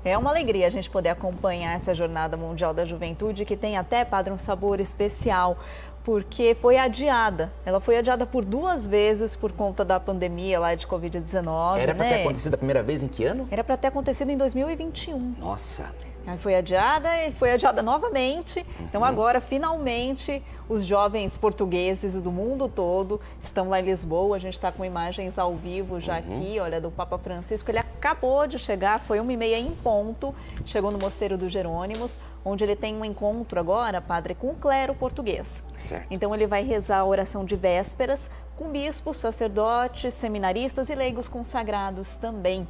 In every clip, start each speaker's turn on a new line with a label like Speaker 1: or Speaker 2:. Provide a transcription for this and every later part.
Speaker 1: É uma alegria a gente poder acompanhar essa Jornada Mundial da Juventude, que tem até, padre, um sabor especial, porque foi adiada. Ela foi adiada por 2 vezes por conta da pandemia lá de Covid-19.
Speaker 2: Era para ter acontecido a primeira vez em que ano?
Speaker 1: Era para ter acontecido em 2021.
Speaker 2: Nossa!
Speaker 1: Aí foi adiada e foi adiada novamente. Então agora, finalmente, os jovens portugueses do mundo todo estão lá em Lisboa. A gente está com imagens ao vivo já aqui, olha, do Papa Francisco. Ele acabou de chegar, foi 1h30 em ponto, chegou no Mosteiro dos Jerônimos, onde ele tem um encontro agora, padre, com o clero português.
Speaker 2: Certo.
Speaker 1: Então ele vai rezar a oração de vésperas com bispos, sacerdotes, seminaristas e leigos consagrados também.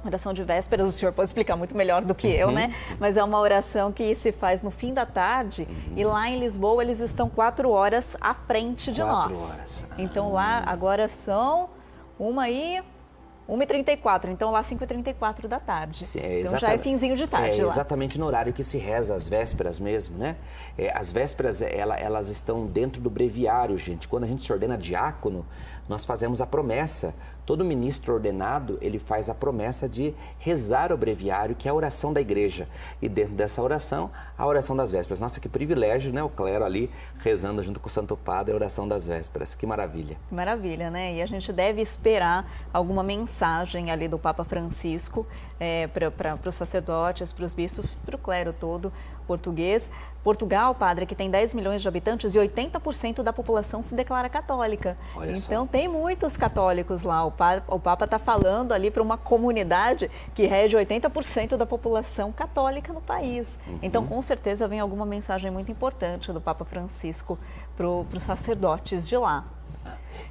Speaker 1: Oração de vésperas, o senhor pode explicar muito melhor do que eu, né? Mas é uma oração que se faz no fim da tarde e lá em Lisboa eles estão 4 horas à frente de
Speaker 2: 4
Speaker 1: nós.
Speaker 2: horas.
Speaker 1: Então lá agora são 1h34, então lá 5h34 da tarde.
Speaker 2: Sim,
Speaker 1: então já é finzinho de tarde lá.
Speaker 2: Exatamente no horário que se reza as vésperas mesmo, né? As vésperas, elas estão dentro do breviário, gente. Quando a gente se ordena diácono, nós fazemos a promessa. Todo ministro ordenado, ele faz a promessa de rezar o breviário, que é a oração da igreja. E dentro dessa oração, a oração das vésperas. Nossa, que privilégio, né? O clero ali rezando junto com o Santo Padre a oração das vésperas. Que maravilha.
Speaker 1: Que maravilha, né? E a gente deve esperar alguma mensagem ali do Papa Francisco para os sacerdotes, para os bispos, para o clero todo português. Portugal, padre, que tem 10 milhões de habitantes e 80% da população se declara católica.
Speaker 2: Olha
Speaker 1: então
Speaker 2: só.
Speaker 1: tem muitos católicos lá. O Papa está falando ali para uma comunidade que rege 80% da população católica no país. Então, com certeza, vem alguma mensagem muito importante do Papa Francisco para os sacerdotes de lá.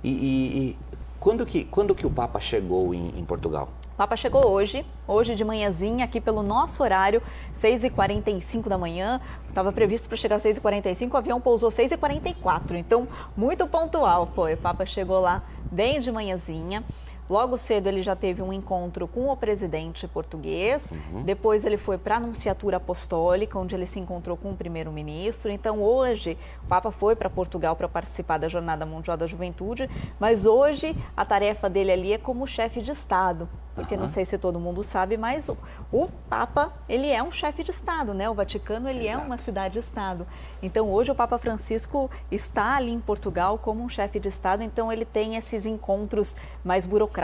Speaker 2: E quando que o Papa chegou em Portugal?
Speaker 1: O Papa chegou hoje de manhãzinha, aqui pelo nosso horário, 6h45 da manhã. Estava previsto para chegar às 6h45, o avião pousou 6h44, então muito pontual foi. O Papa chegou lá bem de manhãzinha. Logo cedo ele já teve um encontro com o presidente português, depois ele foi para a Nunciatura Apostólica, onde ele se encontrou com o primeiro-ministro. Então hoje o Papa foi para Portugal para participar da Jornada Mundial da Juventude, mas hoje a tarefa dele ali é como chefe de Estado, porque não sei se todo mundo sabe, mas o Papa, ele é um chefe de Estado, né? O Vaticano, ele é uma cidade-estado. Então hoje o Papa Francisco está ali em Portugal como um chefe de Estado, então ele tem esses encontros mais burocráticos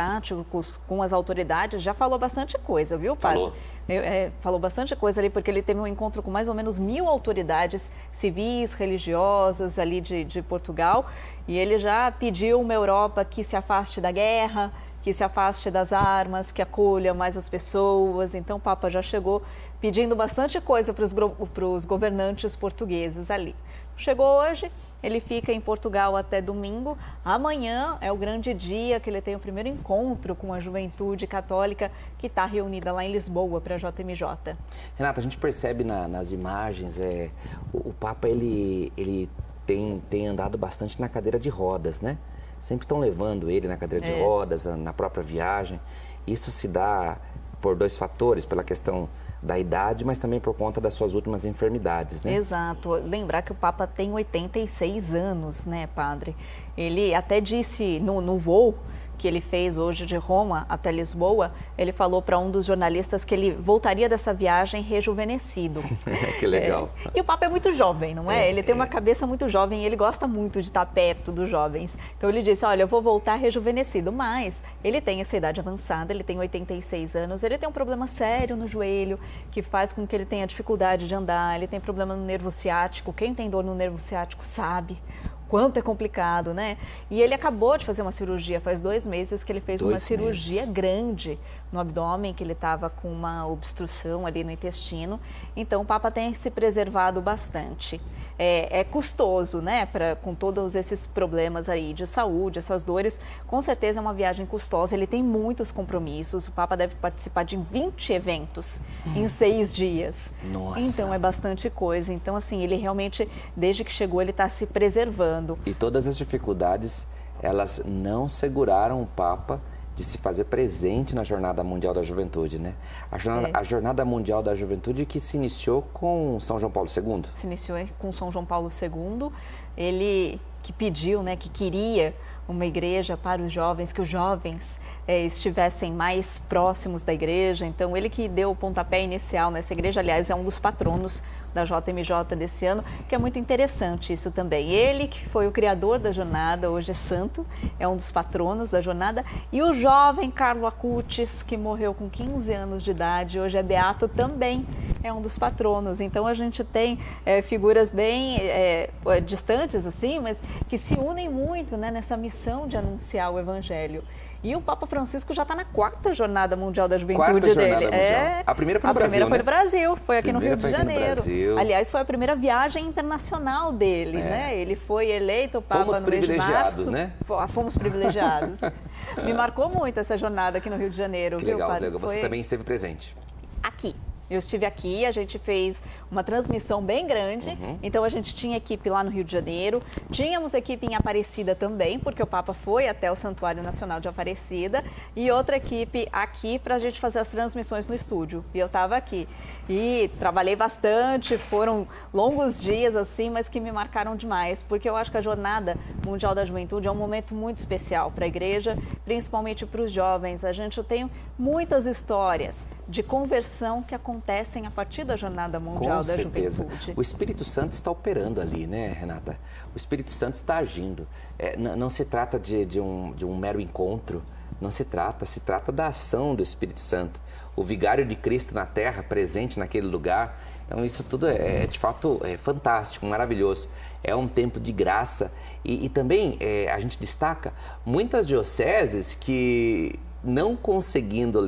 Speaker 1: com as autoridades. Já falou bastante coisa, viu, padre? Falou bastante coisa ali, porque ele teve um encontro com mais ou menos 1000 autoridades civis, religiosas ali de Portugal, e ele já pediu uma Europa que se afaste da guerra, que se afaste das armas, que acolha mais as pessoas. Então o Papa já chegou pedindo bastante coisa para os governantes portugueses ali. Chegou hoje, ele fica em Portugal até domingo. Amanhã é o grande dia que ele tem o primeiro encontro com a juventude católica que está reunida lá em Lisboa para a JMJ.
Speaker 2: Renata, a gente percebe nas imagens, o Papa ele tem andado bastante na cadeira de rodas, né? Sempre estão levando ele na cadeira de rodas, na própria viagem. Isso se dá por 2 fatores, pela questão da idade, mas também por conta das suas últimas enfermidades, né?
Speaker 1: Exato. Lembrar que o Papa tem 86 anos, né, padre? Ele até disse no voo que ele fez hoje de Roma até Lisboa, ele falou para um dos jornalistas que ele voltaria dessa viagem rejuvenescido.
Speaker 2: Que legal.
Speaker 1: E o Papa é muito jovem, não é? Ele tem uma cabeça muito jovem e ele gosta muito de estar perto dos jovens. Então ele disse, olha, eu vou voltar rejuvenescido, mas ele tem essa idade avançada, ele tem 86 anos, ele tem um problema sério no joelho, que faz com que ele tenha dificuldade de andar, ele tem problema no nervo ciático. Quem tem dor no nervo ciático sabe quanto é complicado, né? E ele acabou de fazer uma cirurgia, faz 2 meses que ele fez uma cirurgia grande no abdômen, que ele estava com uma obstrução ali no intestino. Então o Papa tem se preservado bastante. É custoso, né? Com todos esses problemas aí de saúde, essas dores, com certeza é uma viagem custosa. Ele tem muitos compromissos, o Papa deve participar de 20 eventos em 6 dias.
Speaker 2: Nossa!
Speaker 1: Então é bastante coisa. Então assim, ele realmente, desde que chegou, ele está se preservando.
Speaker 2: E todas as dificuldades, elas não seguraram o Papa de se fazer presente na Jornada Mundial da Juventude, né? A Jornada Mundial da Juventude que se iniciou com São João Paulo II.
Speaker 1: Se iniciou com São João Paulo II, ele que pediu, né, que queria uma igreja para os jovens, que os jovens estivessem mais próximos da igreja. Então, ele que deu o pontapé inicial nessa igreja, aliás, é um dos patronos da JMJ desse ano, que é muito interessante isso também. Ele que foi o criador da jornada, hoje é santo, é um dos patronos da jornada, e o jovem Carlo Acutis, que morreu com 15 anos de idade, hoje é beato, também é um dos patronos. Então a gente tem figuras bem distantes assim, mas que se unem muito, né, nessa missão de anunciar o evangelho. E o Papa Francisco já está na 4ª Jornada Mundial da Juventude dele.
Speaker 2: A primeira foi no Brasil,
Speaker 1: foi no Brasil, foi aqui no Rio de
Speaker 2: foi aqui no
Speaker 1: Janeiro.
Speaker 2: Brasil.
Speaker 1: Aliás, foi a primeira viagem internacional dele, né? Ele foi eleito Papa
Speaker 2: Fomos
Speaker 1: no mês de março.
Speaker 2: né?
Speaker 1: Fomos privilegiados. Me marcou muito essa jornada aqui no Rio de Janeiro.
Speaker 2: Que
Speaker 1: viu,
Speaker 2: legal,
Speaker 1: padre?
Speaker 2: legal. Você também esteve presente.
Speaker 1: Aqui. Eu estive aqui, a gente fez uma transmissão bem grande, então a gente tinha equipe lá no Rio de Janeiro, tínhamos equipe em Aparecida também, porque o Papa foi até o Santuário Nacional de Aparecida, e outra equipe aqui para a gente fazer as transmissões no estúdio, e eu estava aqui. E trabalhei bastante, foram longos dias assim, mas que me marcaram demais, porque eu acho que a Jornada Mundial da Juventude é um momento muito especial para a igreja, principalmente para os jovens. A gente tem muitas histórias de conversão que acontecem a partir da Jornada Mundial da Juventude.
Speaker 2: O Espírito Santo está operando ali, né, Renata? O Espírito Santo está agindo. Não se trata de um mero encontro, se trata da ação do Espírito Santo. O vigário de Cristo na terra, presente naquele lugar. Então isso tudo de fato fantástico, maravilhoso. É um tempo de graça e também a gente destaca muitas dioceses que não conseguindo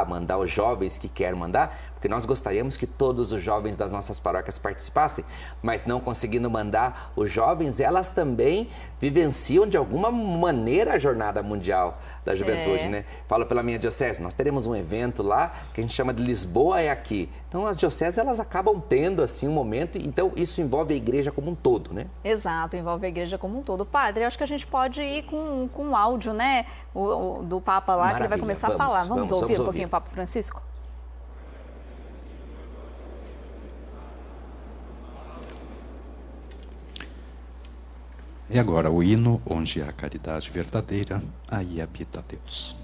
Speaker 2: mandar os jovens que querem mandar, porque nós gostaríamos que todos os jovens das nossas paróquias participassem, mas não conseguindo mandar os jovens, elas também vivenciam de alguma maneira a Jornada Mundial da Juventude, né? Falo pela minha diocese, nós teremos um evento lá que a gente chama de Lisboa é aqui. Então as dioceses, elas acabam tendo assim um momento, então isso envolve a igreja como um todo, né?
Speaker 1: Exato, envolve a igreja como um todo. Padre, eu acho que a gente pode ir com um áudio, né, do Papa lá, que ele vai começar a falar. Vamos ouvir um pouquinho o Papa Francisco?
Speaker 3: E agora o hino, onde há caridade verdadeira, aí habita Deus.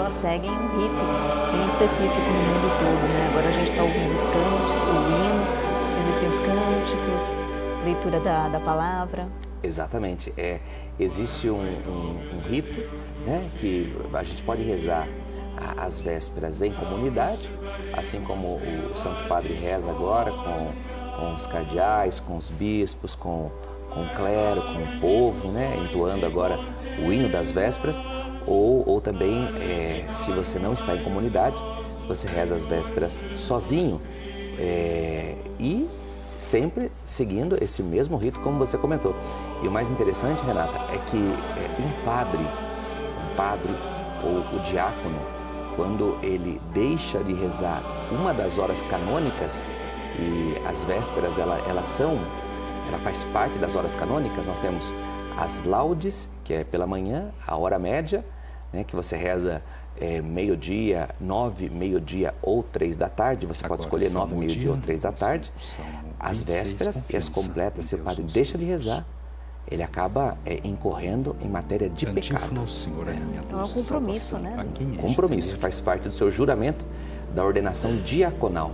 Speaker 1: Seguem um rito bem específico no mundo todo, né? Agora a gente está ouvindo os cânticos, o hino, existem os cânticos, leitura da palavra.
Speaker 2: Exatamente. Existe um rito, né, que a gente pode rezar as vésperas em comunidade, assim como o Santo Padre reza agora com os cardeais, com os bispos, com o clero, com o povo, né, entoando agora o hino das vésperas, ou também, se você não está em comunidade, você reza as vésperas sozinho, e sempre seguindo esse mesmo rito como você comentou. E o mais interessante, Renata, é que um padre ou o diácono, quando ele deixa de rezar uma das horas canônicas, e as vésperas ela faz parte das horas canônicas, nós temos as laudes, que é pela manhã, a hora média, né, que você reza meio-dia, 9, meio-dia ou 3 da tarde, você pode escolher 9, meio-dia ou 3 da tarde. As vésperas e as completas, se o padre deixa de rezar, ele acaba incorrendo em matéria de pecado.
Speaker 1: Então é um compromisso, né?
Speaker 2: Compromisso, faz parte do seu juramento da ordenação diaconal.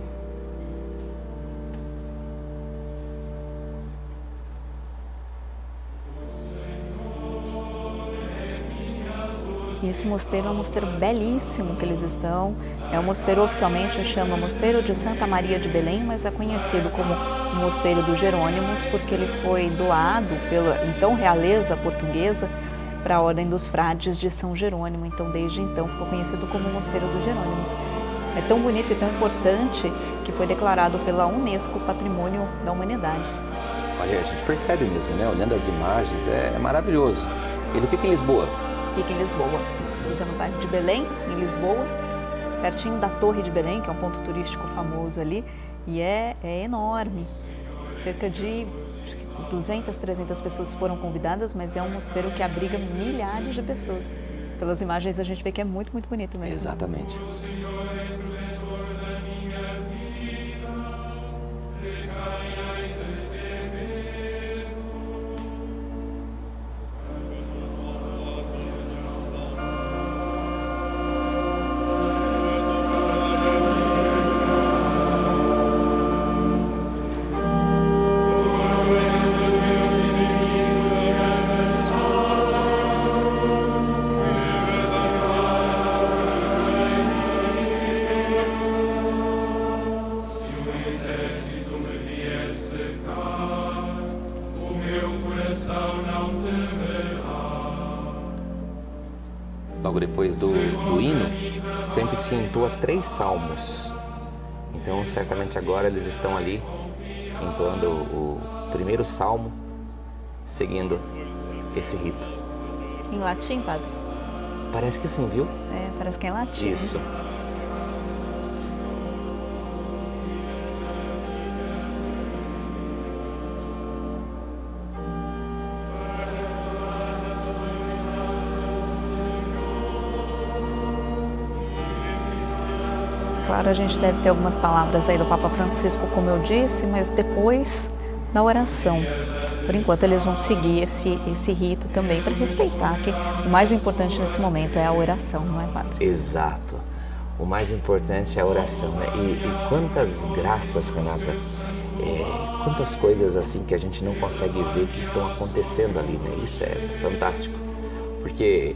Speaker 1: E esse mosteiro é um mosteiro belíssimo que eles estão. É um mosteiro, oficialmente chama Mosteiro de Santa Maria de Belém, mas é conhecido como Mosteiro dos Jerônimos, porque ele foi doado pela então realeza portuguesa para a Ordem dos Frades de São Jerônimo. Então, desde então, ficou conhecido como Mosteiro dos Jerônimos. É tão bonito e tão importante que foi declarado pela Unesco Patrimônio da Humanidade.
Speaker 2: Olha, a gente percebe mesmo, né? Olhando as imagens, é maravilhoso. Ele fica em Lisboa.
Speaker 1: Fica em Lisboa, fica no bairro de Belém, em Lisboa, pertinho da Torre de Belém, que é um ponto turístico famoso ali, e é enorme. Cerca de 200, 300 pessoas foram convidadas, mas é um mosteiro que abriga milhares de pessoas. Pelas imagens a gente vê que é muito, muito bonito mesmo.
Speaker 2: Exatamente. Logo depois do hino, sempre se entoa 3 salmos. Então, certamente agora eles estão ali entoando o primeiro salmo, seguindo esse rito.
Speaker 1: Em latim, padre?
Speaker 2: Parece que sim, viu?
Speaker 1: Parece que é em latim.
Speaker 2: Isso.
Speaker 1: Claro, a gente deve ter algumas palavras aí do Papa Francisco, como eu disse, mas depois da oração. Por enquanto, eles vão seguir esse rito também para respeitar que o mais importante nesse momento é a oração, não é, padre?
Speaker 2: Exato. O mais importante é a oração, né? E quantas graças, Renata, quantas coisas assim que a gente não consegue ver que estão acontecendo ali, né? Isso é fantástico. Porque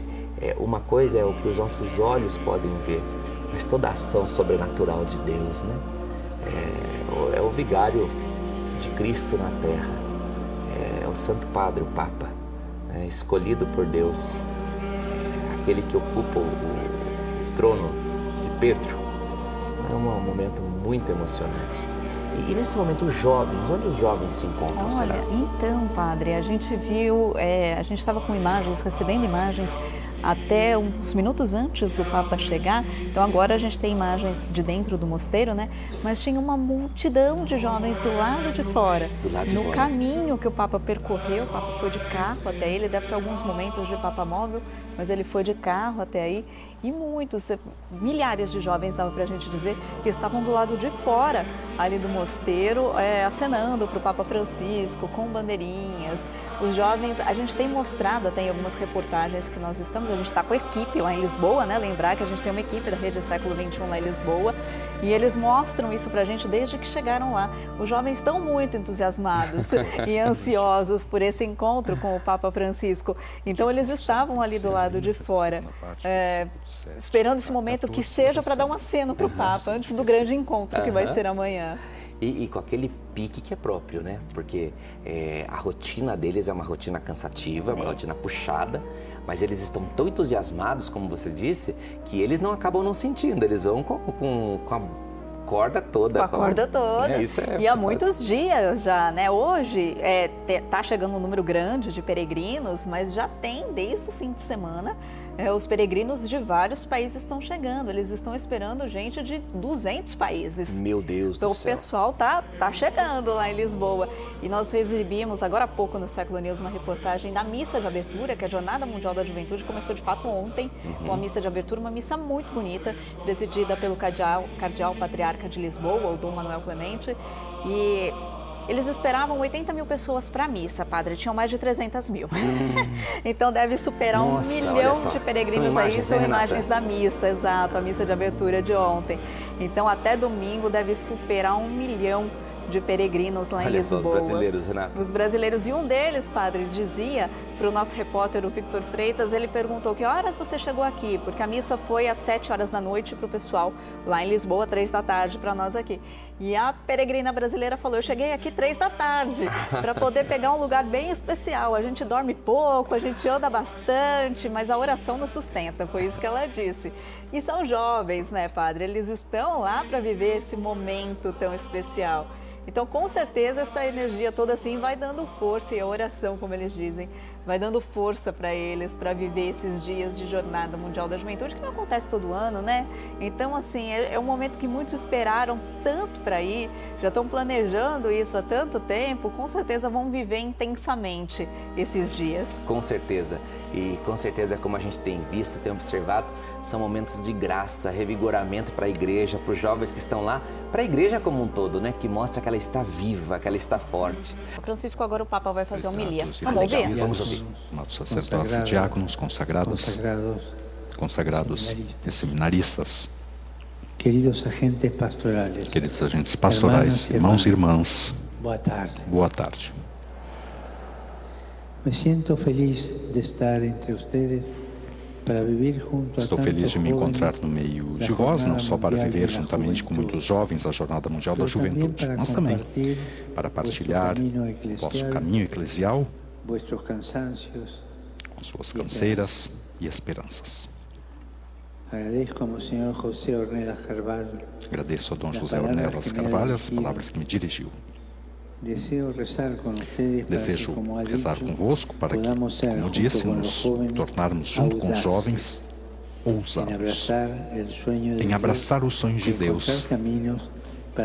Speaker 2: uma coisa é o que os nossos olhos podem ver, mas toda a ação sobrenatural de Deus, né? É o vigário de Cristo na terra, é o Santo Padre, o Papa, escolhido por Deus, aquele que ocupa o trono de Pedro. É um momento muito emocionante. E nesse momento, os jovens, onde os jovens se encontram, será?
Speaker 1: Então, padre, a gente viu, a gente estava com imagens, recebendo imagens até uns minutos antes do Papa chegar. Então agora a gente tem imagens de dentro do mosteiro, né? Mas tinha uma multidão de jovens do lado de fora, no caminho que o Papa percorreu. O Papa foi de carro até ele, deve ter alguns momentos de Papa móvel, mas ele foi de carro até aí. E muitos, milhares de jovens, dava para a gente dizer, que estavam do lado de fora ali do mosteiro, acenando para o Papa Francisco, com bandeirinhas. Os jovens, a gente tem mostrado até em algumas reportagens que nós estamos, a gente está com a equipe lá em Lisboa, né? Lembrar que a gente tem uma equipe da Rede Século XXI lá em Lisboa, E eles mostram isso pra gente desde que chegaram lá. Os jovens estão muito entusiasmados e ansiosos por esse encontro com o Papa Francisco. Então eles estavam ali do lado de fora, esperando esse momento que seja para dar um aceno para o Papa, antes do grande encontro que vai ser amanhã.
Speaker 2: E com aquele pique que é próprio, né? Porque a rotina deles é uma rotina cansativa, uma rotina puxada, mas eles estão tão entusiasmados, como você disse, que eles não acabam não sentindo, eles vão com a corda toda.
Speaker 1: Com a corda toda.
Speaker 2: Isso é
Speaker 1: e há muitos dias já, né? Hoje está chegando um número grande de peregrinos, mas já tem desde o fim de semana. Os peregrinos de vários países estão chegando, eles estão esperando gente de 200 países.
Speaker 2: Meu Deus
Speaker 1: então,
Speaker 2: do céu.
Speaker 1: O pessoal tá chegando lá em Lisboa. E nós exibimos agora há pouco no Século News uma reportagem da missa de abertura, que a Jornada Mundial da Juventude começou de fato ontem, com a missa de abertura, uma missa muito bonita, presidida pelo Cardeal Patriarca de Lisboa, o Dom Manuel Clemente. E eles esperavam 80 mil pessoas para a missa, padre. Tinham mais de 300 mil. Então deve superar 1 milhão de peregrinos aí. São imagens da missa, exato, a missa de abertura de ontem. Então até domingo deve superar 1 milhão de peregrinos lá em Lisboa.
Speaker 2: Olha só os brasileiros, Renato.
Speaker 1: Os brasileiros. E um deles, padre, dizia para o nosso repórter, o Victor Freitas, ele perguntou que horas você chegou aqui? Porque a missa foi às 7 horas da noite para o pessoal lá em Lisboa, 3 da tarde para nós aqui. E a peregrina brasileira falou, eu cheguei aqui 3 da tarde para poder pegar um lugar bem especial. A gente dorme pouco, a gente anda bastante, mas a oração nos sustenta, foi isso que ela disse. E são jovens, né, padre? Eles estão lá para viver esse momento tão especial. Então, com certeza, essa energia toda assim vai dando força, e a oração, como eles dizem, vai dando força para eles, para viver esses dias de Jornada Mundial da Juventude, que não acontece todo ano, né? Então, assim, é um momento que muitos esperaram tanto para ir, já estão planejando isso há tanto tempo, com certeza vão viver intensamente esses dias.
Speaker 2: Com certeza. E com certeza, como a gente tem visto, tem observado, são momentos de graça, revigoramento para a igreja, para os jovens que estão lá, para a igreja como um todo, né? Que mostra que ela está viva, que ela está forte.
Speaker 1: Francisco, agora o Papa vai fazer homilia.
Speaker 2: Vamos ouvir? Vamos ouvir.
Speaker 3: Nossos sacerdotes, diáconos, consagrados e seminaristas,
Speaker 4: queridos agentes pastorais,
Speaker 3: irmãos e irmãs,
Speaker 4: boa tarde. Me sinto feliz de estar entre ustedes.
Speaker 3: Estou feliz de me encontrar no meio de vós, não só para viver juntamente com muitos jovens a Jornada Mundial da Juventude, mas também para partilhar vosso caminho eclesial com suas canseiras e esperanças. Agradeço ao Dom José Ornelas Carvalho as palavras que me dirigiu. Desejo rezar convosco para que, como disse, nos tornarmos junto com os jovens ousados em abraçar os sonhos de Deus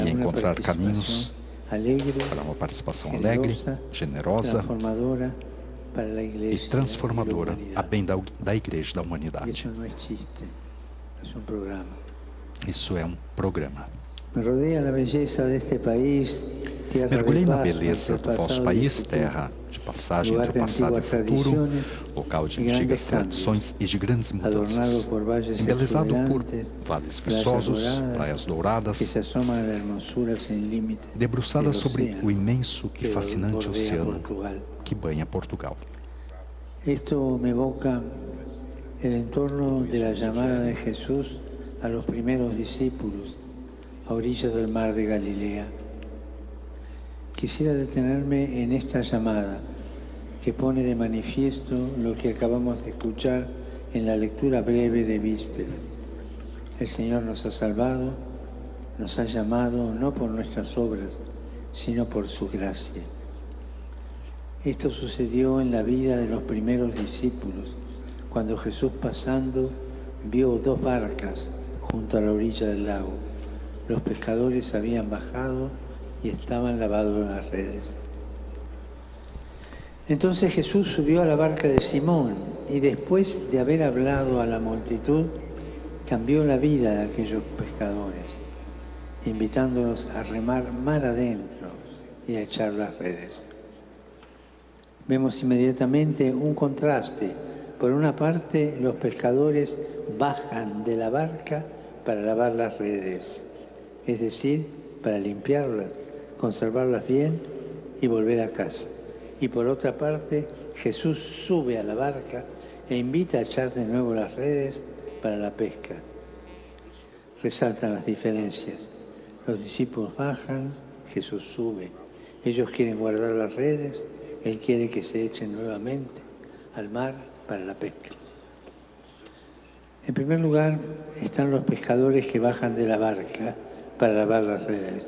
Speaker 3: e encontrar caminhos para uma participação alegre, generosa e transformadora a bem da Igreja e da humanidade. Isso é um programa. Mergulhei na beleza do vosso país, terra de passagem entre o passado e o futuro, local de antigas tradições e de grandes mudanças, embelezado por vales viçosos, praias douradas, debruçada sobre o imenso e fascinante oceano que banha Portugal.
Speaker 4: Esto me evoca el entorno de la llamada de Jesús a los primeros discípulos a orillas del mar de Galilea. Quisiera detenerme en esta llamada que pone de manifiesto lo que acabamos de escuchar en la lectura breve de víspera. El Señor nos ha salvado, nos ha llamado no por nuestras obras, sino por su gracia. Esto sucedió en la vida de los primeros discípulos, cuando Jesús pasando vio 2 barcas junto a la orilla del lago. Los pescadores habían bajado y estaban lavados las redes. Entonces Jesús subió a la barca de Simón y después de haber hablado a la multitud, cambió la vida de aquellos pescadores, invitándolos a remar mar adentro y a echar las redes. Vemos inmediatamente un contraste. Por una parte, los pescadores bajan de la barca para lavar las redes es decir, para limpiarlas, conservarlas bien y volver a casa. Y por otra parte, Jesús sube a la barca e invita a echar de nuevo las redes para la pesca. Resaltan las diferencias. Los discípulos bajan, Jesús sube. Ellos quieren guardar las redes, Él quiere que se echen nuevamente al mar para la pesca. En primer lugar, están los pescadores que bajan de la barca para lavar las redes.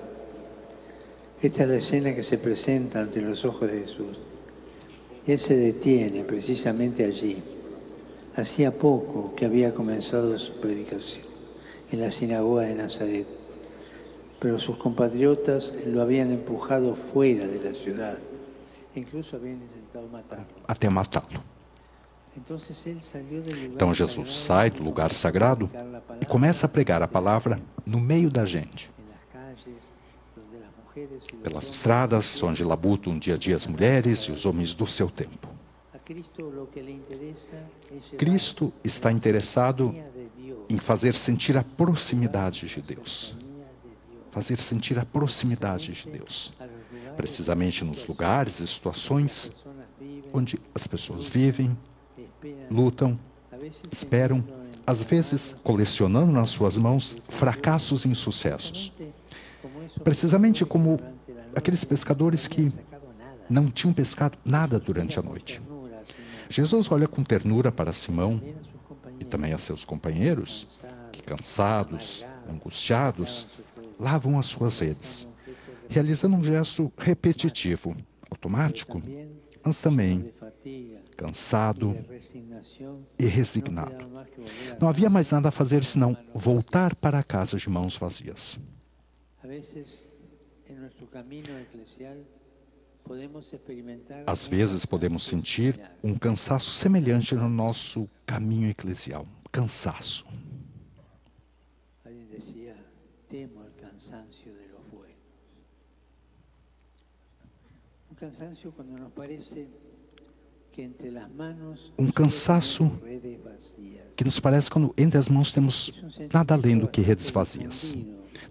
Speaker 4: Esta es la escena que se presenta ante los ojos de Jesús. Él se detiene precisamente allí. Hacía poco que había comenzado su predicación en la sinagoga de Nazaret, pero sus compatriotas lo habían empujado fuera de la ciudad. Incluso habían intentado matarlo.
Speaker 3: Até matá-lo. Então Jesus sai do lugar sagrado e começa a pregar a palavra no meio da gente. Pelas estradas onde labutam dia a dia as mulheres e os homens do seu tempo. Cristo está interessado em fazer sentir a proximidade de Deus. Fazer sentir a proximidade de Deus. Precisamente nos lugares e situações onde as pessoas vivem, lutam, esperam, às vezes colecionando nas suas mãos fracassos e insucessos. Precisamente como aqueles pescadores que não tinham pescado nada durante a noite. Jesus olha com ternura para Simão e também a seus companheiros, que cansados, angustiados, lavam as suas redes, realizando um gesto repetitivo, automático, mas também cansado e resignado. Não havia mais nada a fazer senão voltar para a casa de mãos vazias. Às vezes podemos sentir um cansaço semelhante no nosso caminho eclesial. Cansaço. Um cansaço que nos parece quando entre as mãos temos nada além do que redes vazias.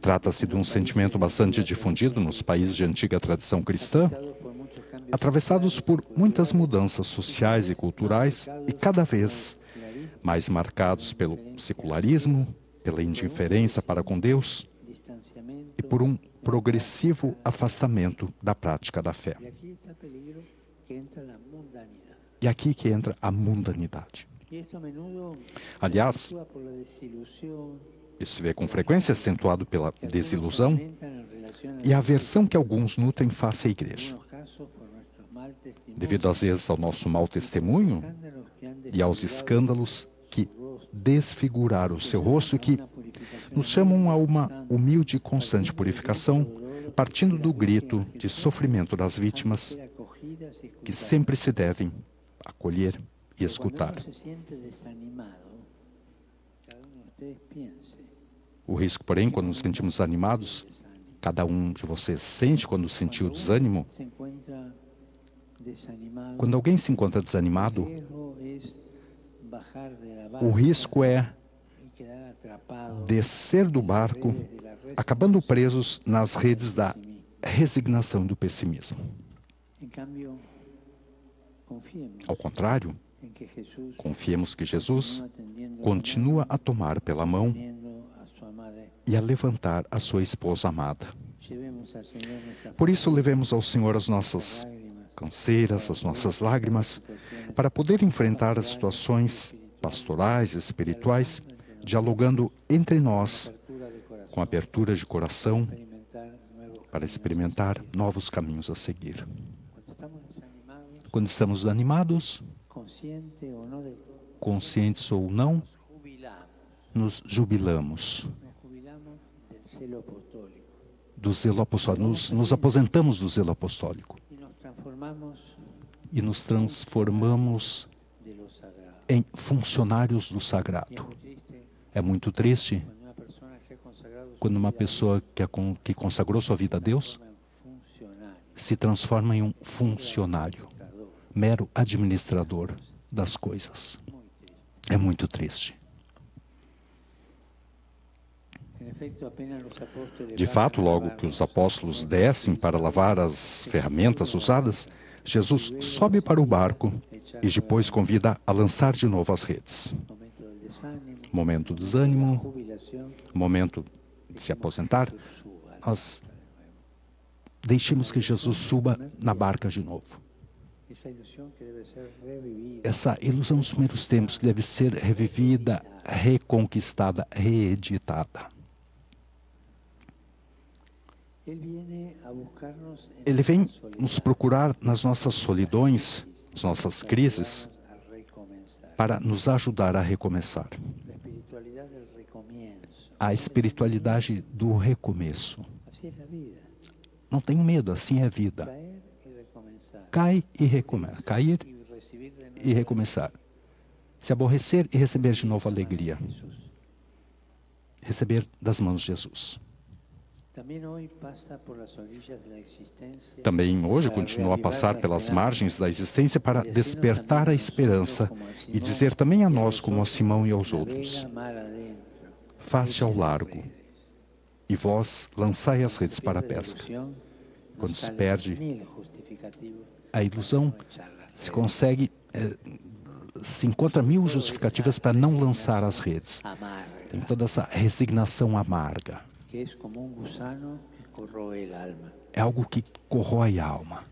Speaker 3: Trata-se de um sentimento bastante difundido nos países de antiga tradição cristã, atravessados por muitas mudanças sociais e culturais e cada vez mais marcados pelo secularismo, pela indiferença para com Deus e por um progressivo afastamento da prática da fé. E aqui que entra a mundanidade. Aliás, isso se vê com frequência acentuado pela desilusão e a aversão que alguns nutrem face à igreja. Devido às vezes ao nosso mau testemunho e aos escândalos que desfiguraram o seu rosto e que nos chamam a uma humilde e constante purificação, partindo do grito de sofrimento das vítimas, que sempre se devem acolher e escutar. O risco, porém, quando nos sentimos animados, cada um de vocês sente quando sentiu desânimo. Quando alguém se encontra desanimado, o risco é descer do barco, acabando presos nas redes da resignação e do pessimismo. Ao contrário, confiemos que Jesus continua a tomar pela mão e a levantar a sua esposa amada. Por isso, levemos ao Senhor as nossas canseiras, as nossas lágrimas, para poder enfrentar as situações pastorais e espirituais, dialogando entre nós, com abertura de coração, para experimentar novos caminhos a seguir. Quando estamos animados, conscientes ou não, nos jubilamos do zelo apostólico, nos aposentamos do zelo apostólico e nos transformamos em funcionários do sagrado. É muito triste quando uma pessoa que consagrou sua vida a Deus se transforma em um funcionário, mero administrador das coisas. É muito triste. De fato, logo que os apóstolos descem para lavar as ferramentas usadas, Jesus sobe para o barco e depois convida a lançar de novo as redes. Momento do desânimo, momento de se aposentar, nós deixemos que Jesus suba na barca de novo. Essa ilusão dos primeiros tempos que deve ser revivida, reconquistada, reeditada. Ele vem nos procurar nas nossas solidões, nas nossas crises, para nos ajudar a recomeçar. A espiritualidade do recomeço. Não tenho medo, assim é a vida. Cai e recomeça. Cair e recomeçar. Se aborrecer e receber de novo alegria. Receber das mãos de Jesus. Também hoje continua a passar pelas margens da existência para despertar a esperança e dizer também a nós, como a Simão e aos outros: faze ao largo, e vós lançai as redes para a pesca. Quando se perde a ilusão, se consegue, se encontra 1000 justificativas para não lançar as redes. Tem toda essa resignação amarga. É algo que corrói a alma.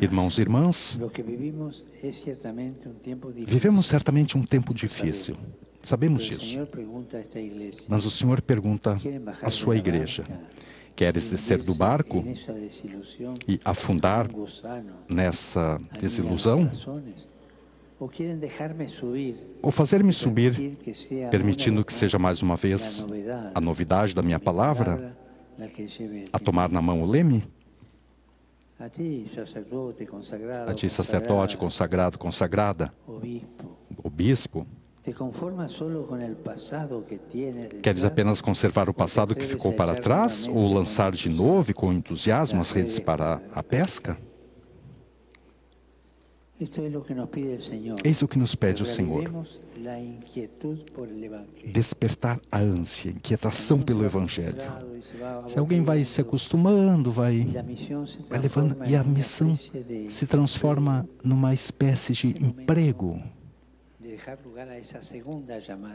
Speaker 3: Irmãos e irmãs, vivemos certamente um tempo difícil. Sabemos disso. Mas o Senhor pergunta à sua igreja: queres descer do barco e afundar nessa desilusão? Ou fazer-me subir, permitindo que seja mais uma vez a novidade da minha palavra, a tomar na mão o leme? A ti, sacerdote, consagrado, consagrada, o bispo, queres apenas conservar o passado que ficou para trás ou lançar de novo e com entusiasmo as redes para a pesca? Eis o que nos pede o Senhor: despertar a ânsia, a inquietação pelo Evangelho. Se alguém vai se acostumando, vai levando, e a missão se transforma numa espécie de emprego.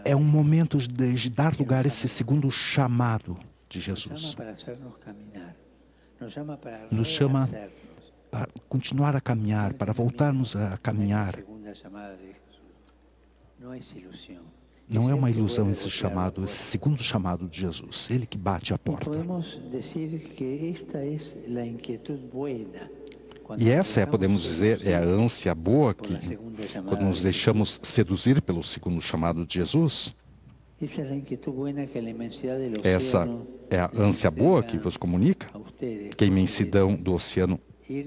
Speaker 3: É um momento de dar lugar a esse segundo chamado de Jesus. Nos chama para continuar a caminhar, para voltarmos a caminhar. Não é uma ilusão esse chamado, esse segundo chamado de Jesus. Ele que bate a porta. E essa é, podemos dizer, é a ânsia boa que, quando nos deixamos seduzir pelo segundo chamado de Jesus, essa é a ânsia boa que vos comunica, que a imensidão do oceano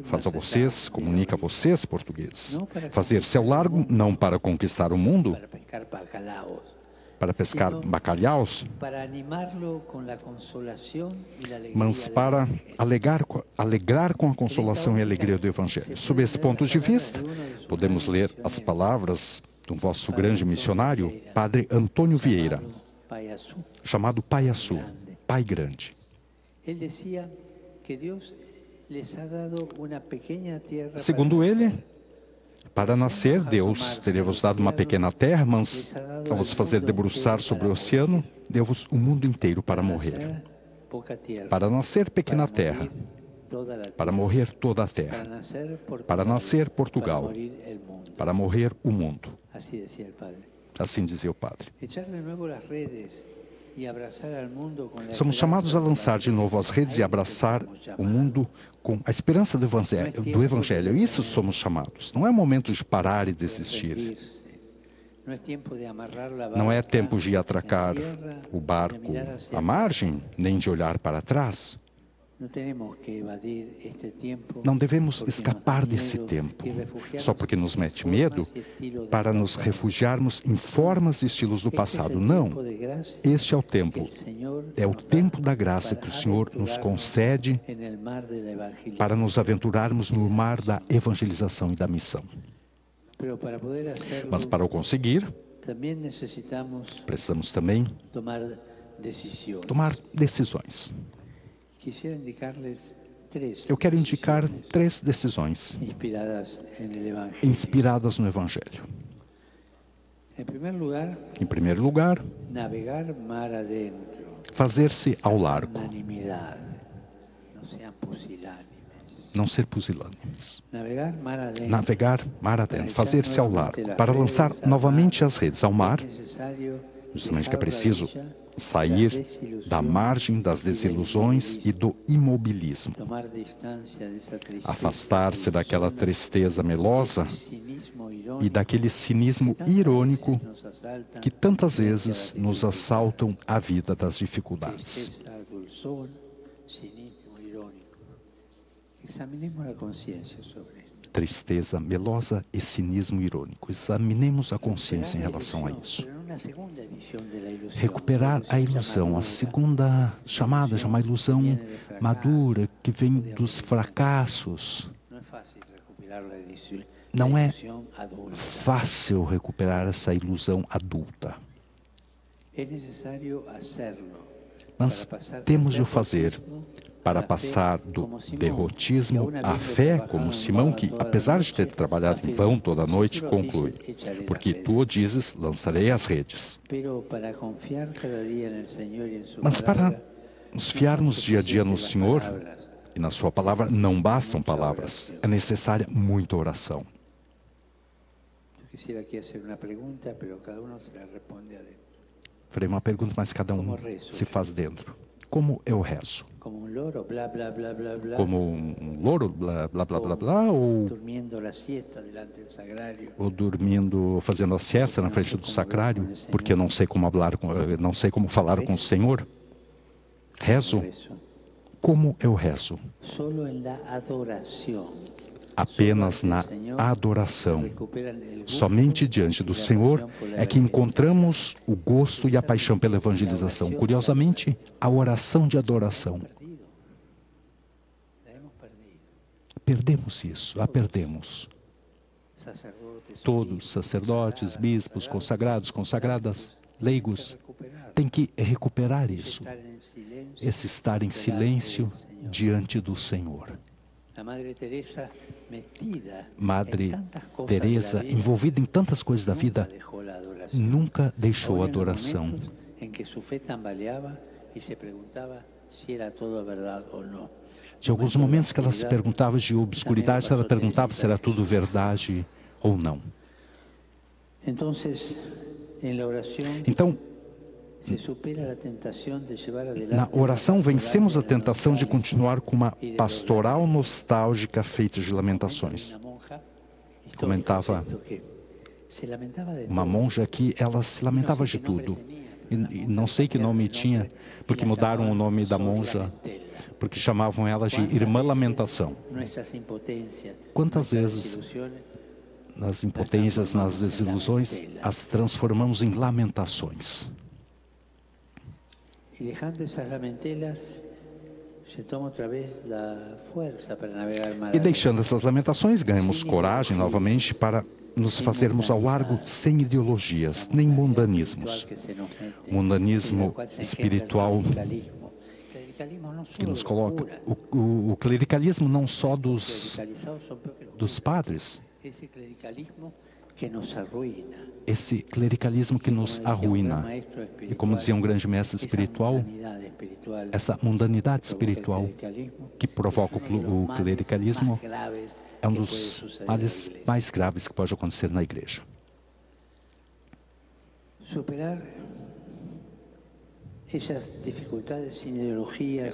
Speaker 3: faz a vocês, comunica a vocês, portugueses. Fazer-se ao largo, não para conquistar o mundo, para pescar bacalhaus, mas para alegrar com a consolação e alegria do Evangelho. Sob esse ponto de vista, podemos ler as palavras do vosso grande missionário, Padre Antônio Vieira, chamado Pai Açu, Pai Grande. Segundo ele, para nascer, Deus teria-vos dado uma pequena terra, mas ao vos fazer debruçar sobre o oceano, deu-vos o mundo inteiro para morrer. Para nascer, pequena terra. Para morrer, toda a terra. Para nascer, Portugal. Para morrer, o mundo. Assim dizia o Padre. Somos chamados a lançar de novo as redes e abraçar o mundo com a esperança do Evangelho. Isso somos chamados. Não é momento de parar e desistir. Não é tempo de atracar o barco à margem, nem de olhar para trás. Não devemos escapar desse tempo, só porque nos mete medo, para nos refugiarmos em formas e estilos do passado. Não. Este é o tempo. É o tempo da graça que o Senhor nos concede para nos aventurarmos no mar da evangelização e da missão. Mas para o conseguir, precisamos também tomar decisões. Eu quero indicar 3 decisões inspiradas no Evangelho. Em primeiro lugar, fazer-se ao largo. Não ser pusilânimes. Navegar mar adentro, fazer-se ao largo, para lançar novamente as redes ao mar, justamente que é preciso sair da margem das desilusões e do imobilismo. Afastar-se daquela tristeza melosa e daquele cinismo irônico que tantas vezes nos assaltam a vida das dificuldades. Tristeza melosa e cinismo irônico. Examinemos a consciência em relação a isso. Recuperar a ilusão, a segunda chamada, já uma ilusão madura que vem dos fracassos. Não é fácil recuperar essa ilusão adulta. Mas temos de o fazer para passar do derrotismo à fé, como Simão, que, apesar de ter trabalhado em vão toda a noite, conclui: porque tu o dizes, lançarei as redes. Mas para nos fiarmos dia a dia no Senhor e na Sua palavra, não bastam palavras, é necessária muita oração. Farei uma pergunta, mas cada um se faz dentro. Como eu rezo? Como um louro, blá, blá, blá, blá, ou dormindo, fazendo a siesta na frente do sacrário, porque eu não sei como não sei como falar com o Senhor? Rezo? Como eu rezo? Apenas na adoração, somente diante do Senhor, é que encontramos o gosto e a paixão pela evangelização. Curiosamente, a oração de adoração. Perdemos isso, a perdemos. Todos, sacerdotes, bispos, consagrados, consagradas, leigos, têm que recuperar isso. Esse estar em silêncio diante do Senhor. Madre Teresa, envolvida em tantas coisas da vida, nunca deixou a adoração. De alguns momentos que ela se perguntava de obscuridade, ela perguntava se era tudo verdade ou não. Então, na oração vencemos a tentação de continuar com uma pastoral nostálgica feita de lamentações. Comentava uma monja que ela se lamentava de tudo. E não sei que nome tinha, porque mudaram o nome da monja, porque chamavam ela de Irmã Lamentação. Quantas vezes nas impotências, nas desilusões, as transformamos em lamentações. E deixando essas lamentações, ganhamos coragem novamente para nos fazermos ao largo sem ideologias, nem mundanismos. Mundanismo espiritual que nos coloca. O clericalismo não só dos padres. Esse clericalismo que nos arruína. E como dizia um grande mestre espiritual, essa mundanidade espiritual que provoca o clericalismo é um dos males mais graves que pode acontecer na igreja.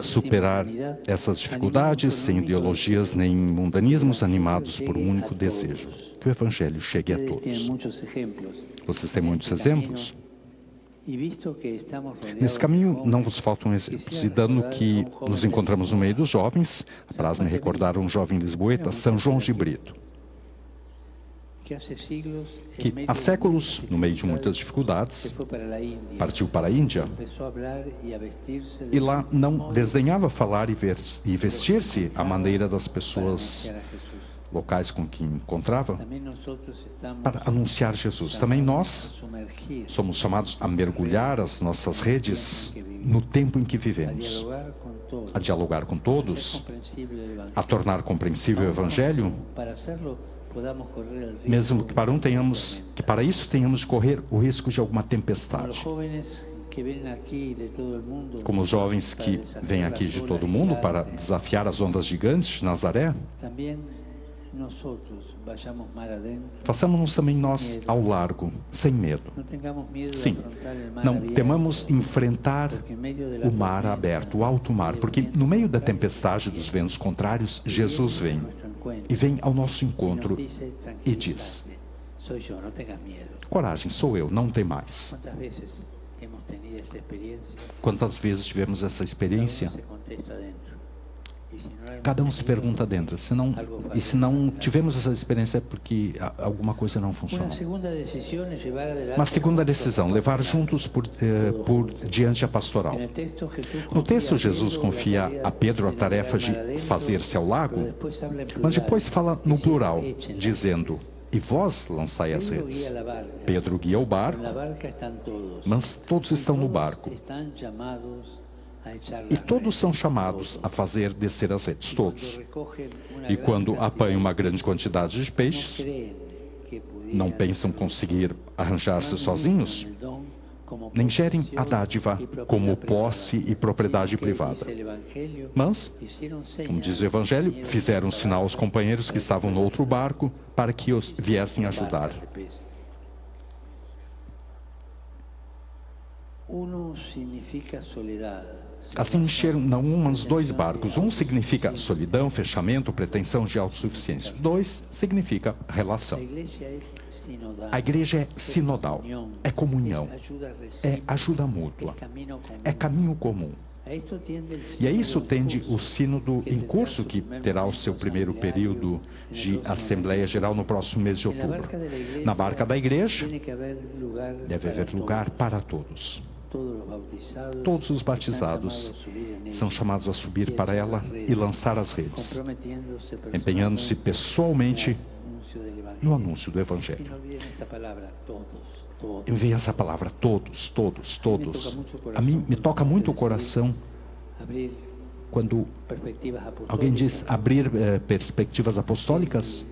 Speaker 3: Superar essas dificuldades sem ideologias nem mundanismos, animados por um único desejo: que o Evangelho chegue a todos. Vocês têm muitos exemplos? Nesse caminho não vos faltam exemplos. E dando que nos encontramos no meio dos jovens, apraz-me recordar um jovem lisboeta, São João de Brito, que há séculos, no meio de muitas dificuldades, partiu para a Índia e lá não desdenhava falar e vestir-se à maneira das pessoas locais com que encontrava, para anunciar Jesus. Também nós somos chamados a mergulhar as nossas redes no tempo em que vivemos, a dialogar com todos, a tornar compreensível o Evangelho, mesmo que para isso tenhamos de correr o risco de alguma tempestade. Como os jovens que vêm aqui de todo o mundo para desafiar as ondas gigantes de Nazaré, façamos-nos também nós ao largo, sem medo. Sim, não temamos enfrentar o mar aberto, o alto mar, porque no meio da tempestade dos ventos contrários, Jesus vem e vem ao nosso encontro e diz: coragem, sou eu, não tem mais. Quantas vezes tivemos essa experiência? Cada um se pergunta dentro. Se não tivemos essa experiência é porque alguma coisa não funcionou. Uma segunda decisão, levar juntos por diante a pastoral. No texto, Jesus confia a Pedro a tarefa de fazer-se ao lago, mas depois fala no plural, dizendo: e vós lançai as redes. Pedro guia o barco, mas todos estão no barco. E todos são chamados a fazer descer as redes, todos. E quando apanham uma grande quantidade de peixes, não pensam conseguir arranjar-se sozinhos, nem gerem a dádiva como posse e propriedade privada. Mas, como diz o Evangelho, fizeram sinal aos companheiros que estavam no outro barco para que os viessem ajudar. Assim encheram não uns 2 barcos. Um significa solidão, fechamento, pretensão de autossuficiência. 2 significa relação. A igreja é sinodal, é comunhão, é ajuda mútua, é caminho comum. E a isso tende o sínodo em curso, que terá o seu primeiro período de Assembleia Geral no próximo mês de outubro. Na barca da igreja deve haver lugar para todos. Todos os batizados são chamados a subir para ela e lançar as redes, empenhando-se pessoalmente no anúncio do Evangelho. Envie essa palavra, todos, todos, todos. A mim me toca muito o coração quando alguém diz abrir perspectivas apostólicas,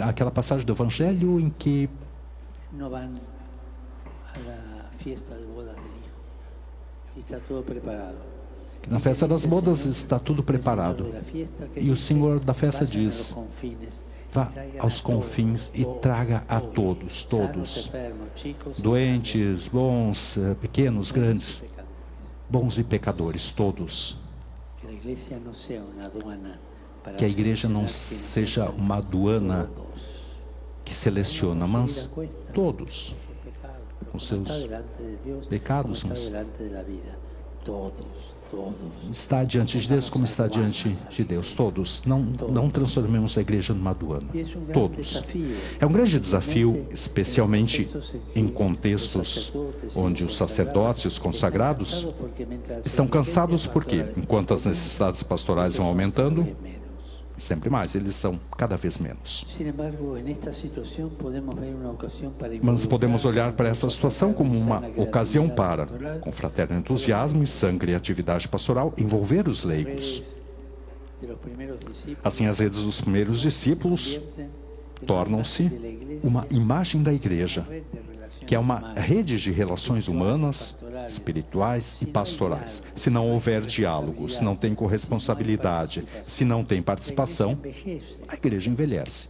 Speaker 3: aquela passagem do Evangelho em que na festa das bodas está tudo preparado. E o Senhor da festa diz: vá aos confins e traga a todos, todos, doentes, bons, pequenos, grandes, bons e pecadores, todos. Que a igreja não seja uma aduana que seleciona, mas todos, com seus pecados, está diante de Deus como está diante de Deus. Todos. Não transformemos a igreja numa aduana. Todos. É um grande desafio, especialmente em contextos onde os sacerdotes e os consagrados estão cansados, porque, enquanto as necessidades pastorais vão aumentando, sempre mais, eles são cada vez menos. Mas podemos olhar para essa situação como uma ocasião para, com fraterno entusiasmo e sangue e atividade pastoral, envolver os leigos. Assim, as redes dos primeiros discípulos tornam-se uma imagem da igreja, que é uma rede de relações humanas, espirituais e pastorais. Se não houver diálogo, se não tem corresponsabilidade, se não tem participação, a igreja envelhece.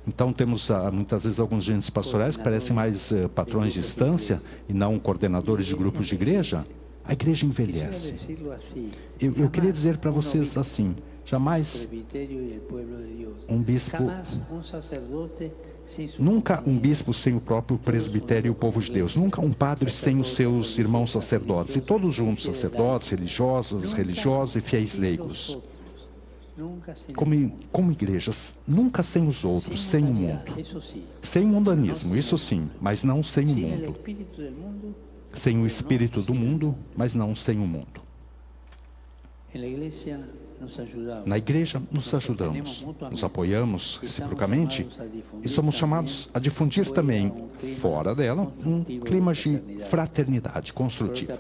Speaker 3: Então temos muitas vezes alguns agentes pastorais que parecem mais patrões de instância e não coordenadores de grupos de igreja. A igreja envelhece. Eu queria dizer para vocês assim: jamais nunca um bispo sem o próprio presbitério e o povo de Deus. Nunca um padre sem os seus irmãos sacerdotes. E todos juntos, sacerdotes, religiosos e fiéis leigos. Como igrejas, nunca sem os outros, sem o mundo. Sem o mundanismo, isso sim, mas não sem o mundo. Sem o espírito do mundo, mas não sem o mundo. Na igreja, nos ajudamos, nos apoiamos reciprocamente e somos chamados a difundir também, fora dela, um clima de fraternidade construtiva.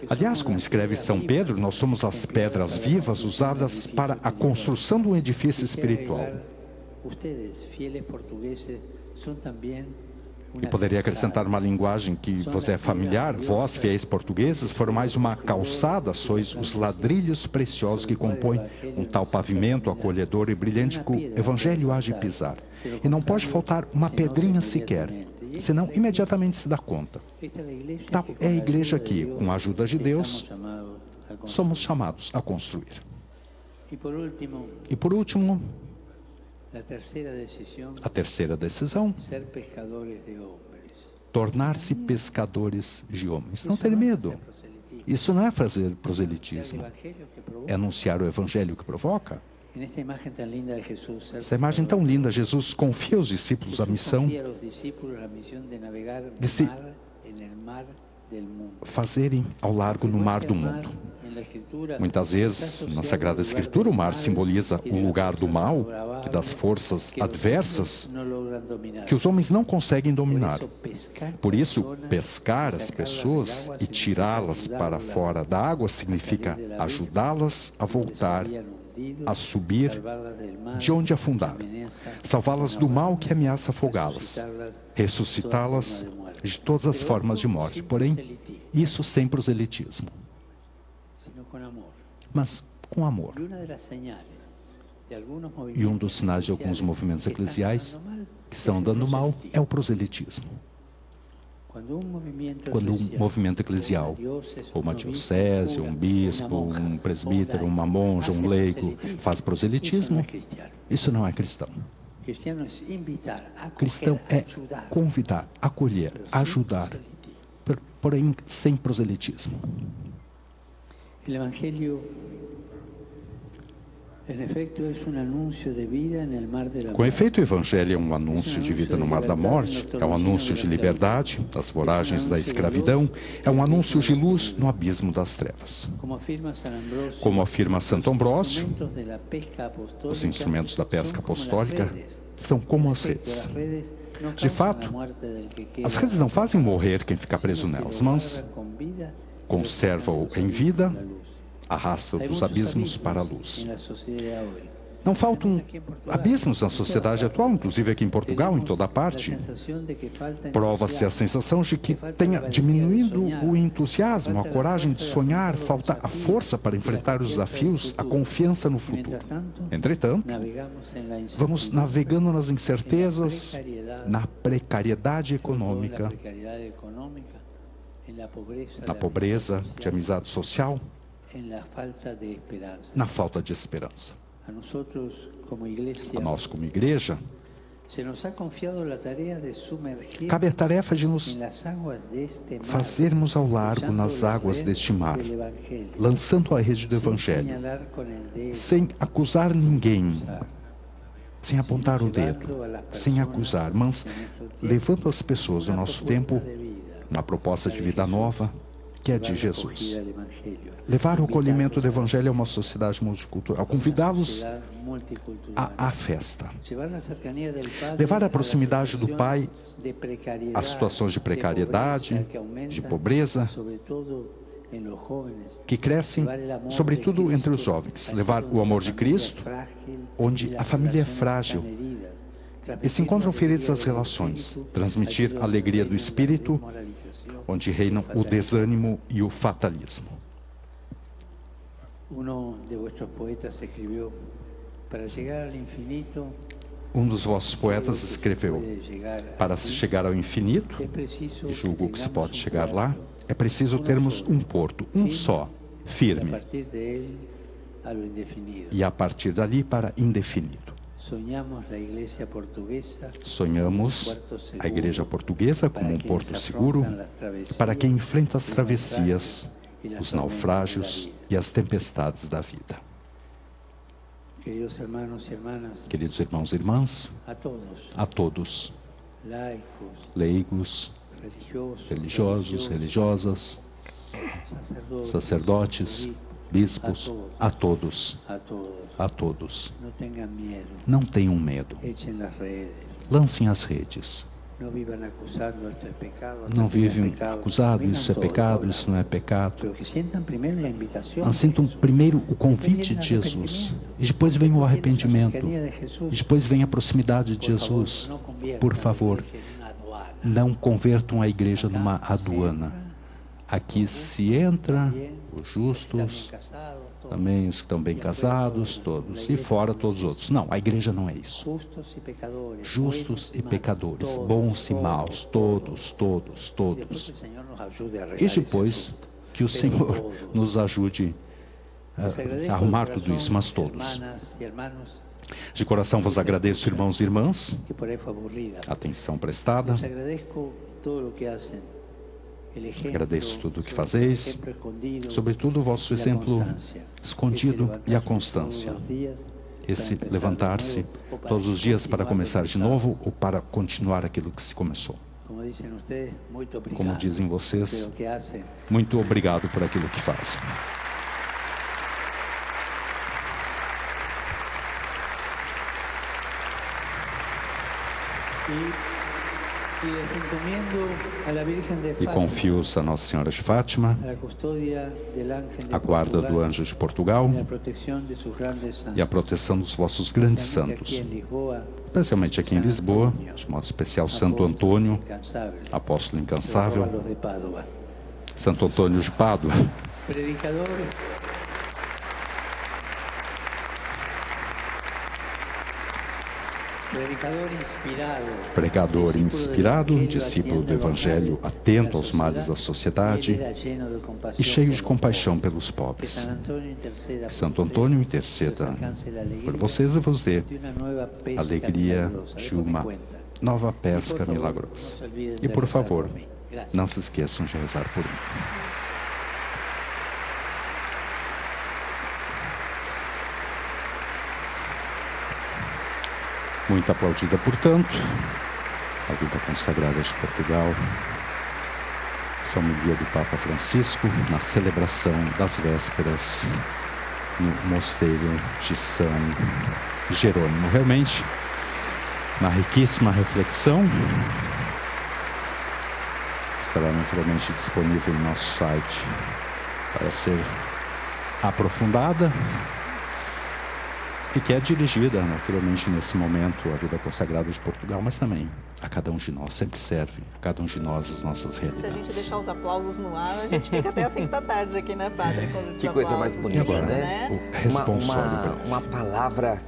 Speaker 3: Aliás, como escreve São Pedro, nós somos as pedras vivas usadas para a construção de um edifício espiritual. E poderia acrescentar uma linguagem que vos é familiar: vós, fiéis portugueses, formais uma calçada, sois os ladrilhos preciosos que compõem um tal pavimento acolhedor e brilhante que o Evangelho há de pisar. E não pode faltar uma pedrinha sequer, senão imediatamente se dá conta. Tal é a igreja que, com a ajuda de Deus, somos chamados a construir. E por último, a terceira decisão: tornar-se pescadores de homens. Não ter medo. Isso não é fazer proselitismo. É anunciar o Evangelho que provoca. Essa imagem tão linda, Jesus confia aos discípulos a missão de se fazerem ao largo no mar do mundo. Muitas vezes, na Sagrada Escritura, o mar simboliza o lugar do mal, e das forças adversas que os homens não conseguem dominar. Por isso, pescar as pessoas e tirá-las para fora da água significa ajudá-las a voltar, a subir de onde afundaram, salvá-las do mal que ameaça afogá-las, ressuscitá-las de todas as formas de morte. Porém, isso sem proselitismo, mas com amor. E um dos sinais de alguns movimentos eclesiais que estão andando mal é o proselitismo. Quando um movimento eclesial, ou uma diocese, um bispo, um presbítero, uma monja, um leigo, faz proselitismo, isso não é cristão. Cristão é convidar, acolher, ajudar, porém sem proselitismo. Com efeito, o Evangelho é um anúncio de vida no mar da morte, é um anúncio de liberdade das voragens da escravidão, é um anúncio de luz no abismo das trevas. Como afirma Santo Ambrósio, os instrumentos da pesca apostólica são como as redes. De fato, as redes não fazem morrer quem fica preso nelas, mas conserva-o em vida, arrasta dos abismos para a luz. Não faltam abismos na sociedade atual, inclusive aqui em Portugal, em toda parte. Prova-se a sensação de que tenha diminuído o entusiasmo, a coragem de sonhar, falta a força para enfrentar os desafios, a confiança no futuro. Entretanto, vamos navegando nas incertezas, na precariedade econômica, na pobreza de amizade social, na falta de esperança. A nós, como igreja, cabe a tarefa de nos fazermos ao largo nas águas deste mar, lançando a rede do Evangelho, sem acusar ninguém, sem apontar o dedo, sem acusar, mas levando as pessoas do nosso tempo uma proposta de vida nova, que é de Jesus. Levar o acolhimento do Evangelho a uma sociedade multicultural, convidá-los à festa. Levar a proximidade do Pai às situações de precariedade, de pobreza, que crescem, sobretudo entre os jovens. Levar o amor de Cristo, onde a família é frágil e se encontram feridas as relações. Transmitir a alegria do Espírito, onde reinam o desânimo e o fatalismo. Um dos vossos poetas escreveu: para se chegar ao infinito, e julgo que se pode chegar lá, é preciso termos um porto, um só, firme, e a partir dali para indefinido. Sonhamos a Igreja Portuguesa como um porto seguro para quem enfrenta as travessias, os naufrágios e as tempestades da vida. Queridos irmãos e irmãs, a todos, leigos, religiosos, religiosas, sacerdotes, bispos, a todos. Não tenham medo. Lancem as redes. Não vivem acusado, isso é pecado, isso não é pecado. Mas sintam primeiro o convite de Jesus. E depois vem o arrependimento. E depois vem a proximidade de Jesus. Por favor, não convertam a igreja numa aduana. Aqui se entra os justos, também os que estão bem casados, todos, e fora todos os outros. Não, a igreja não é isso. Justos e pecadores, bons e maus, todos. E depois que o Senhor nos ajude a arrumar tudo isso, mas todos. De coração vos agradeço, irmãos e irmãs, a atenção prestada. Agradeço tudo o que fazeis, sobretudo o vosso exemplo escondido e a constância. Esse levantar-se todos os dias para começar de novo ou para continuar aquilo que se começou. Como dizem vocês, muito obrigado por aquilo que fazem. E confio-os a Nossa Senhora de Fátima, a guarda do Anjo de Portugal e a proteção dos vossos grandes santos, especialmente aqui em Lisboa, de modo especial Santo Antônio, apóstolo incansável, Santo Antônio de Pádua, pregador inspirado, discípulo do Evangelho, atento aos males da sociedade e cheio de compaixão pelos pobres. Santo Antônio interceda por vocês e vos dê alegria de uma nova pesca milagrosa. E por favor, não se esqueçam de rezar por mim. Muito aplaudida, portanto, a vida consagrada de Portugal, São Miguel do Papa Francisco, na celebração das vésperas no mosteiro de São Jerônimo. Realmente, uma riquíssima reflexão, estará naturalmente disponível no nosso site para ser aprofundada. E que é dirigida, naturalmente, nesse momento, à vida consagrada de Portugal, mas também a cada um de nós, sempre serve a cada um de nós as nossas realidades.
Speaker 1: Se a gente deixar os aplausos no ar, a gente fica até às 5 da tarde aqui, né, Padre?
Speaker 2: Que coisa mais bonita,
Speaker 3: agora,
Speaker 2: né?
Speaker 3: O responsório.
Speaker 2: Uma palavra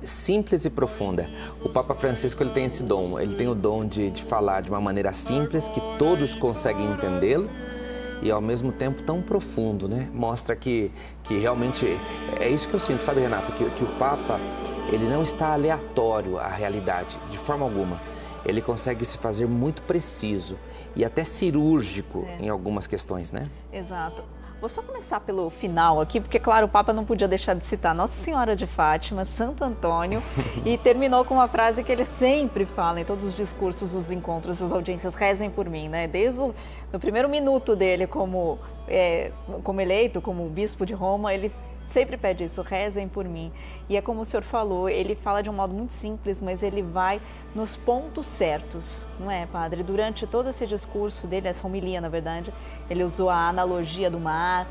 Speaker 2: simples e profunda. O Papa Francisco, ele tem esse dom, ele tem o dom de falar de uma maneira simples, que todos conseguem entendê-lo, e ao mesmo tempo tão profundo, né? Mostra que realmente, é isso que eu sinto, sabe, Renato? Que o Papa, ele não está aleatório à realidade, de forma alguma. Ele consegue se fazer muito preciso e até cirúrgico em algumas questões, né?
Speaker 1: Exato. Vou só começar pelo final aqui, porque, claro, o Papa não podia deixar de citar Nossa Senhora de Fátima, Santo Antônio, e terminou com uma frase que ele sempre fala em todos os discursos, os encontros, as audiências: rezem por mim, né? Desde o primeiro minuto dele como eleito, como bispo de Roma, ele sempre pede isso: rezem por mim. E é como o senhor falou, ele fala de um modo muito simples, mas ele vai nos pontos certos, não é, Padre? Durante todo esse discurso dele, essa homilia, na verdade, ele usou a analogia do mar,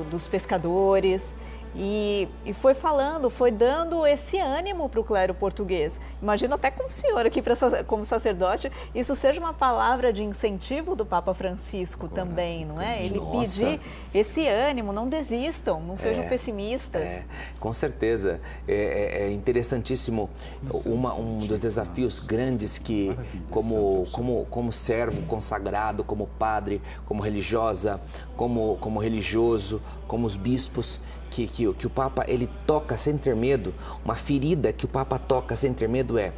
Speaker 1: dos pescadores, e foi falando, foi dando esse ânimo para o clero português. Imagino até como senhor aqui, como sacerdote, isso seja uma palavra de incentivo do Papa Francisco também, não é? Ele pedir esse ânimo, não desistam, não sejam pessimistas.
Speaker 2: Com certeza. É interessantíssimo. Um dos desafios grandes que, como servo consagrado, como padre, como religiosa, como religioso, como os bispos, que o Papa, ele toca sem ter medo. Uma ferida que o Papa toca sem ter medo é: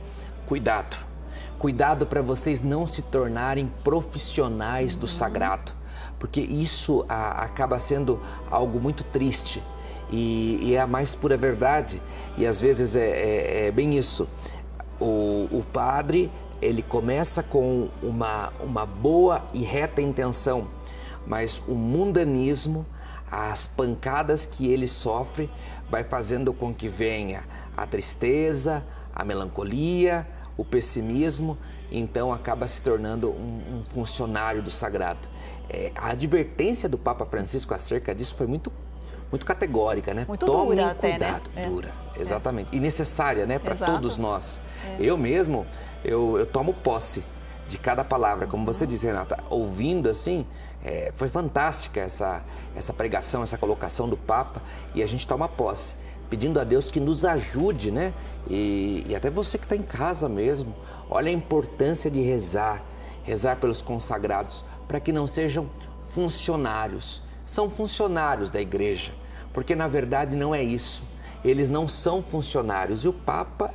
Speaker 2: cuidado. Cuidado para vocês não se tornarem profissionais do sagrado, porque isso acaba sendo algo muito triste e é a mais pura verdade. E às vezes é bem isso. O padre, ele começa com uma boa e reta intenção, mas o mundanismo, as pancadas que ele sofre, vai fazendo com que venha a tristeza, a melancolia, o pessimismo, então acaba se tornando um funcionário do sagrado. A advertência do Papa Francisco acerca disso foi muito categórica, né?
Speaker 1: Muito
Speaker 2: Tomem
Speaker 1: dura
Speaker 2: cuidado,
Speaker 1: até, né?
Speaker 2: Dura, exatamente. E necessária, né, para todos nós.
Speaker 1: É.
Speaker 2: Eu mesmo, eu tomo posse de cada palavra, como você disse, Renata, ouvindo assim, foi fantástica essa pregação, essa colocação do Papa, e a gente toma posse, pedindo a Deus que nos ajude, né? E até você que está em casa mesmo, olha a importância de rezar pelos consagrados, para que não sejam funcionários. São funcionários da igreja, porque na verdade não é isso. Eles não são funcionários, e o Papa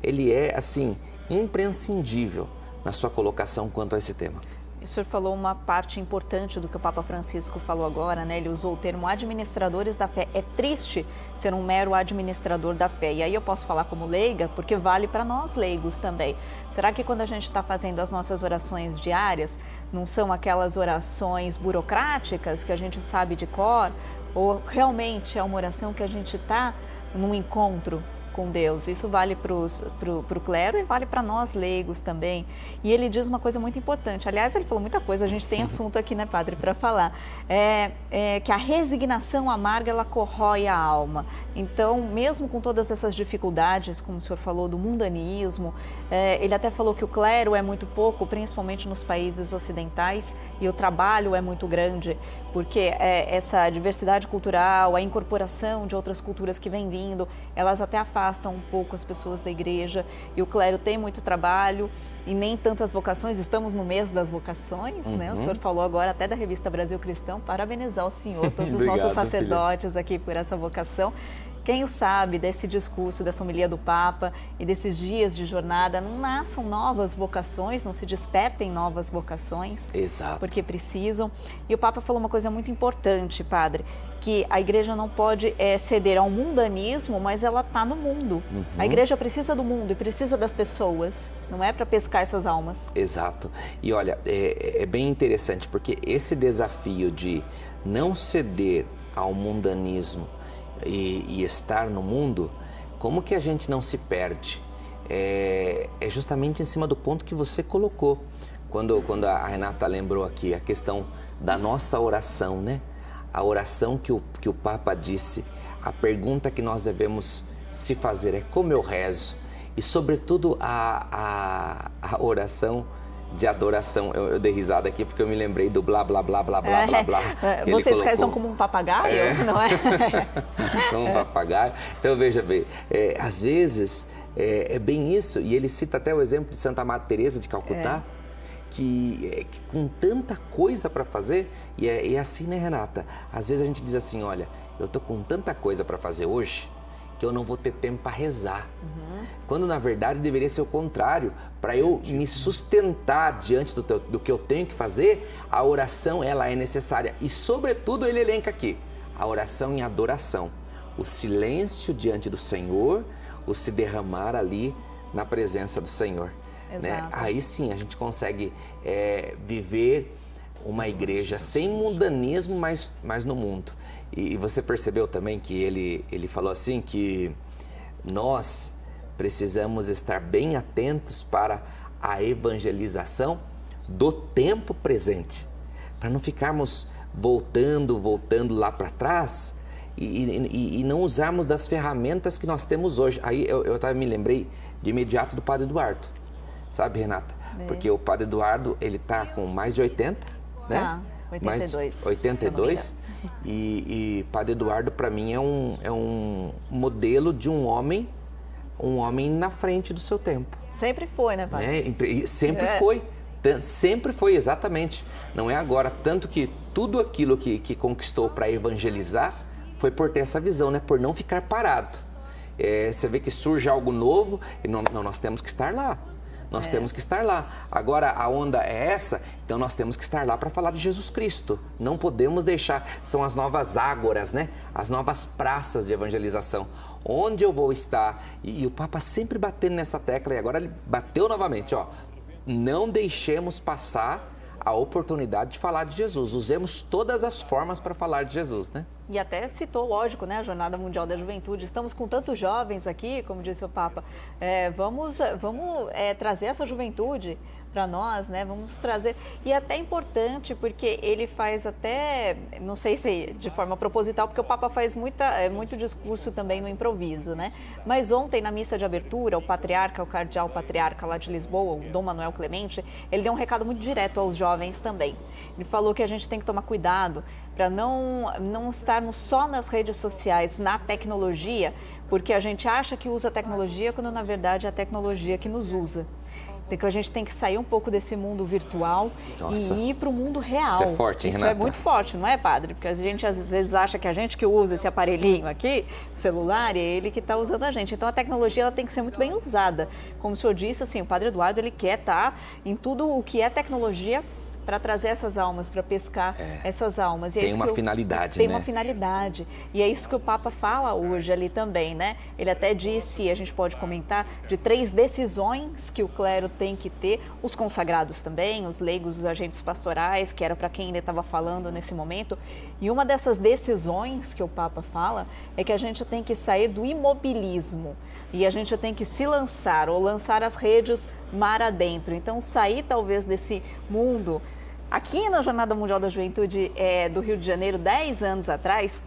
Speaker 2: ele é assim, imprescindível na sua colocação quanto a esse tema.
Speaker 1: O senhor falou uma parte importante do que o Papa Francisco falou agora, né? Ele usou o termo administradores da fé. É triste ser um mero administrador da fé. E aí eu posso falar como leiga, porque vale para nós leigos também. Será que quando a gente está fazendo as nossas orações diárias, não são aquelas orações burocráticas que a gente sabe de cor? Ou realmente é uma oração que a gente está num encontro com Deus? Isso vale para o clero e vale para nós leigos também. E ele diz uma coisa muito importante. Aliás, ele falou muita coisa, a gente tem assunto aqui, né, padre, para falar. Que a resignação amarga, ela corrói a alma. Então, mesmo com todas essas dificuldades, como o senhor falou, do mundanismo, ele até falou que o clero é muito pouco, principalmente nos países ocidentais, e o trabalho é muito grande, porque essa diversidade cultural, a incorporação de outras culturas que vem vindo, elas até afastam um pouco as pessoas da igreja, e o clero tem muito trabalho e nem tantas vocações. Estamos no mês das vocações, né? O senhor falou agora até da revista Brasil Cristão, parabenizar o senhor, todos os nossos sacerdotes aqui por essa vocação. Quem sabe desse discurso, dessa homilia do Papa e desses dias de jornada não nasçam novas vocações, não se despertem novas vocações.
Speaker 2: Exato.
Speaker 1: Porque precisam. E o Papa falou uma coisa muito importante, padre, que a igreja não pode ceder ao mundanismo, mas ela está no mundo. A igreja precisa do mundo e precisa das pessoas, não é para pescar essas almas.
Speaker 2: Exato. E olha, é bem interessante, porque esse desafio de não ceder ao mundanismo e estar no mundo, como que a gente não se perde? É justamente em cima do ponto que você colocou, quando a Renata lembrou aqui, a questão da nossa oração, né? A oração que o Papa disse, a pergunta que nós devemos se fazer é como eu rezo, e sobretudo a oração de adoração. Eu dei risada aqui porque eu me lembrei do blá, blá, blá, blá, blá, blá, blá.
Speaker 1: Vocês rezam como um papagaio, não é?
Speaker 2: Como um papagaio. Então, veja bem, às vezes é bem isso, e ele cita até o exemplo de Santa Madre Teresa de Calcutá, que com tanta coisa para fazer, e é assim, né, Renata? Às vezes a gente diz assim, olha, eu tô com tanta coisa para fazer hoje, que eu não vou ter tempo para rezar. Quando, na verdade, deveria ser o contrário. Para eu me sustentar diante do que eu tenho que fazer, a oração, ela é necessária. E, sobretudo, ele elenca aqui, a oração em adoração. O silêncio diante do Senhor, o se derramar ali na presença do Senhor. Né? Aí sim, a gente consegue viver uma igreja sem mundanismo, mas no mundo. E você percebeu também que ele falou assim, que nós precisamos estar bem atentos para a evangelização do tempo presente, para não ficarmos voltando lá para trás e não usarmos das ferramentas que nós temos hoje. Aí eu me lembrei de imediato do Padre Eduardo, sabe, Renata? Porque o Padre Eduardo, ele está com mais de 80, né?
Speaker 1: 82.
Speaker 2: 82. E Padre Eduardo, para mim, é um modelo de um homem na frente do seu tempo.
Speaker 1: Sempre foi, né, padre?
Speaker 2: Sempre foi, exatamente. Não é agora. Tanto que tudo aquilo que conquistou para evangelizar foi por ter essa visão, né? Por não ficar parado. Você vê que surge algo novo e nós temos que estar lá. Nós temos que estar lá. Agora, a onda é essa, então nós temos que estar lá para falar de Jesus Cristo. Não podemos deixar, são as novas ágoras, né? As novas praças de evangelização. Onde eu vou estar? E o Papa sempre batendo nessa tecla, e agora ele bateu novamente, ó. Não deixemos passar a oportunidade de falar de Jesus. Usemos todas as formas para falar de Jesus, né?
Speaker 1: E até citou, lógico, né, a Jornada Mundial da Juventude. Estamos com tantos jovens aqui, como disse o Papa. Vamos trazer essa juventude para nós, né? Vamos trazer. E é até importante, porque ele faz até, não sei se de forma proposital, porque o Papa faz muito discurso também no improviso, né? Mas ontem, na missa de abertura, o cardeal patriarca lá de Lisboa, o Dom Manuel Clemente, ele deu um recado muito direto aos jovens também. Ele falou que a gente tem que tomar cuidado para não estarmos só nas redes sociais, na tecnologia, porque a gente acha que usa a tecnologia, quando na verdade é a tecnologia que nos usa. Então a gente tem que sair um pouco desse mundo virtual e ir para o mundo real.
Speaker 2: Isso é forte, hein,
Speaker 1: Isso
Speaker 2: Renata?
Speaker 1: é muito forte, não é, padre? Porque a gente às vezes acha que a gente que usa esse aparelhinho aqui, o celular, é ele que está usando a gente. Então a tecnologia ela tem que ser muito bem usada. Como o senhor disse, assim, o padre Eduardo ele quer estar em tudo o que é tecnologia para trazer essas almas, para pescar essas almas. E
Speaker 2: tem uma finalidade, né?
Speaker 1: Tem uma finalidade. E é isso que o Papa fala hoje ali também, né? Ele até disse, a gente pode comentar, de 3 decisões que o clero tem que ter, os consagrados também, os leigos, os agentes pastorais, que era para quem ele estava falando nesse momento. E uma dessas decisões que o Papa fala é que a gente tem que sair do imobilismo. E a gente tem que se lançar, ou lançar as redes mar adentro. Então, sair talvez desse mundo. Aqui na Jornada Mundial da Juventude do Rio de Janeiro, 10 anos atrás,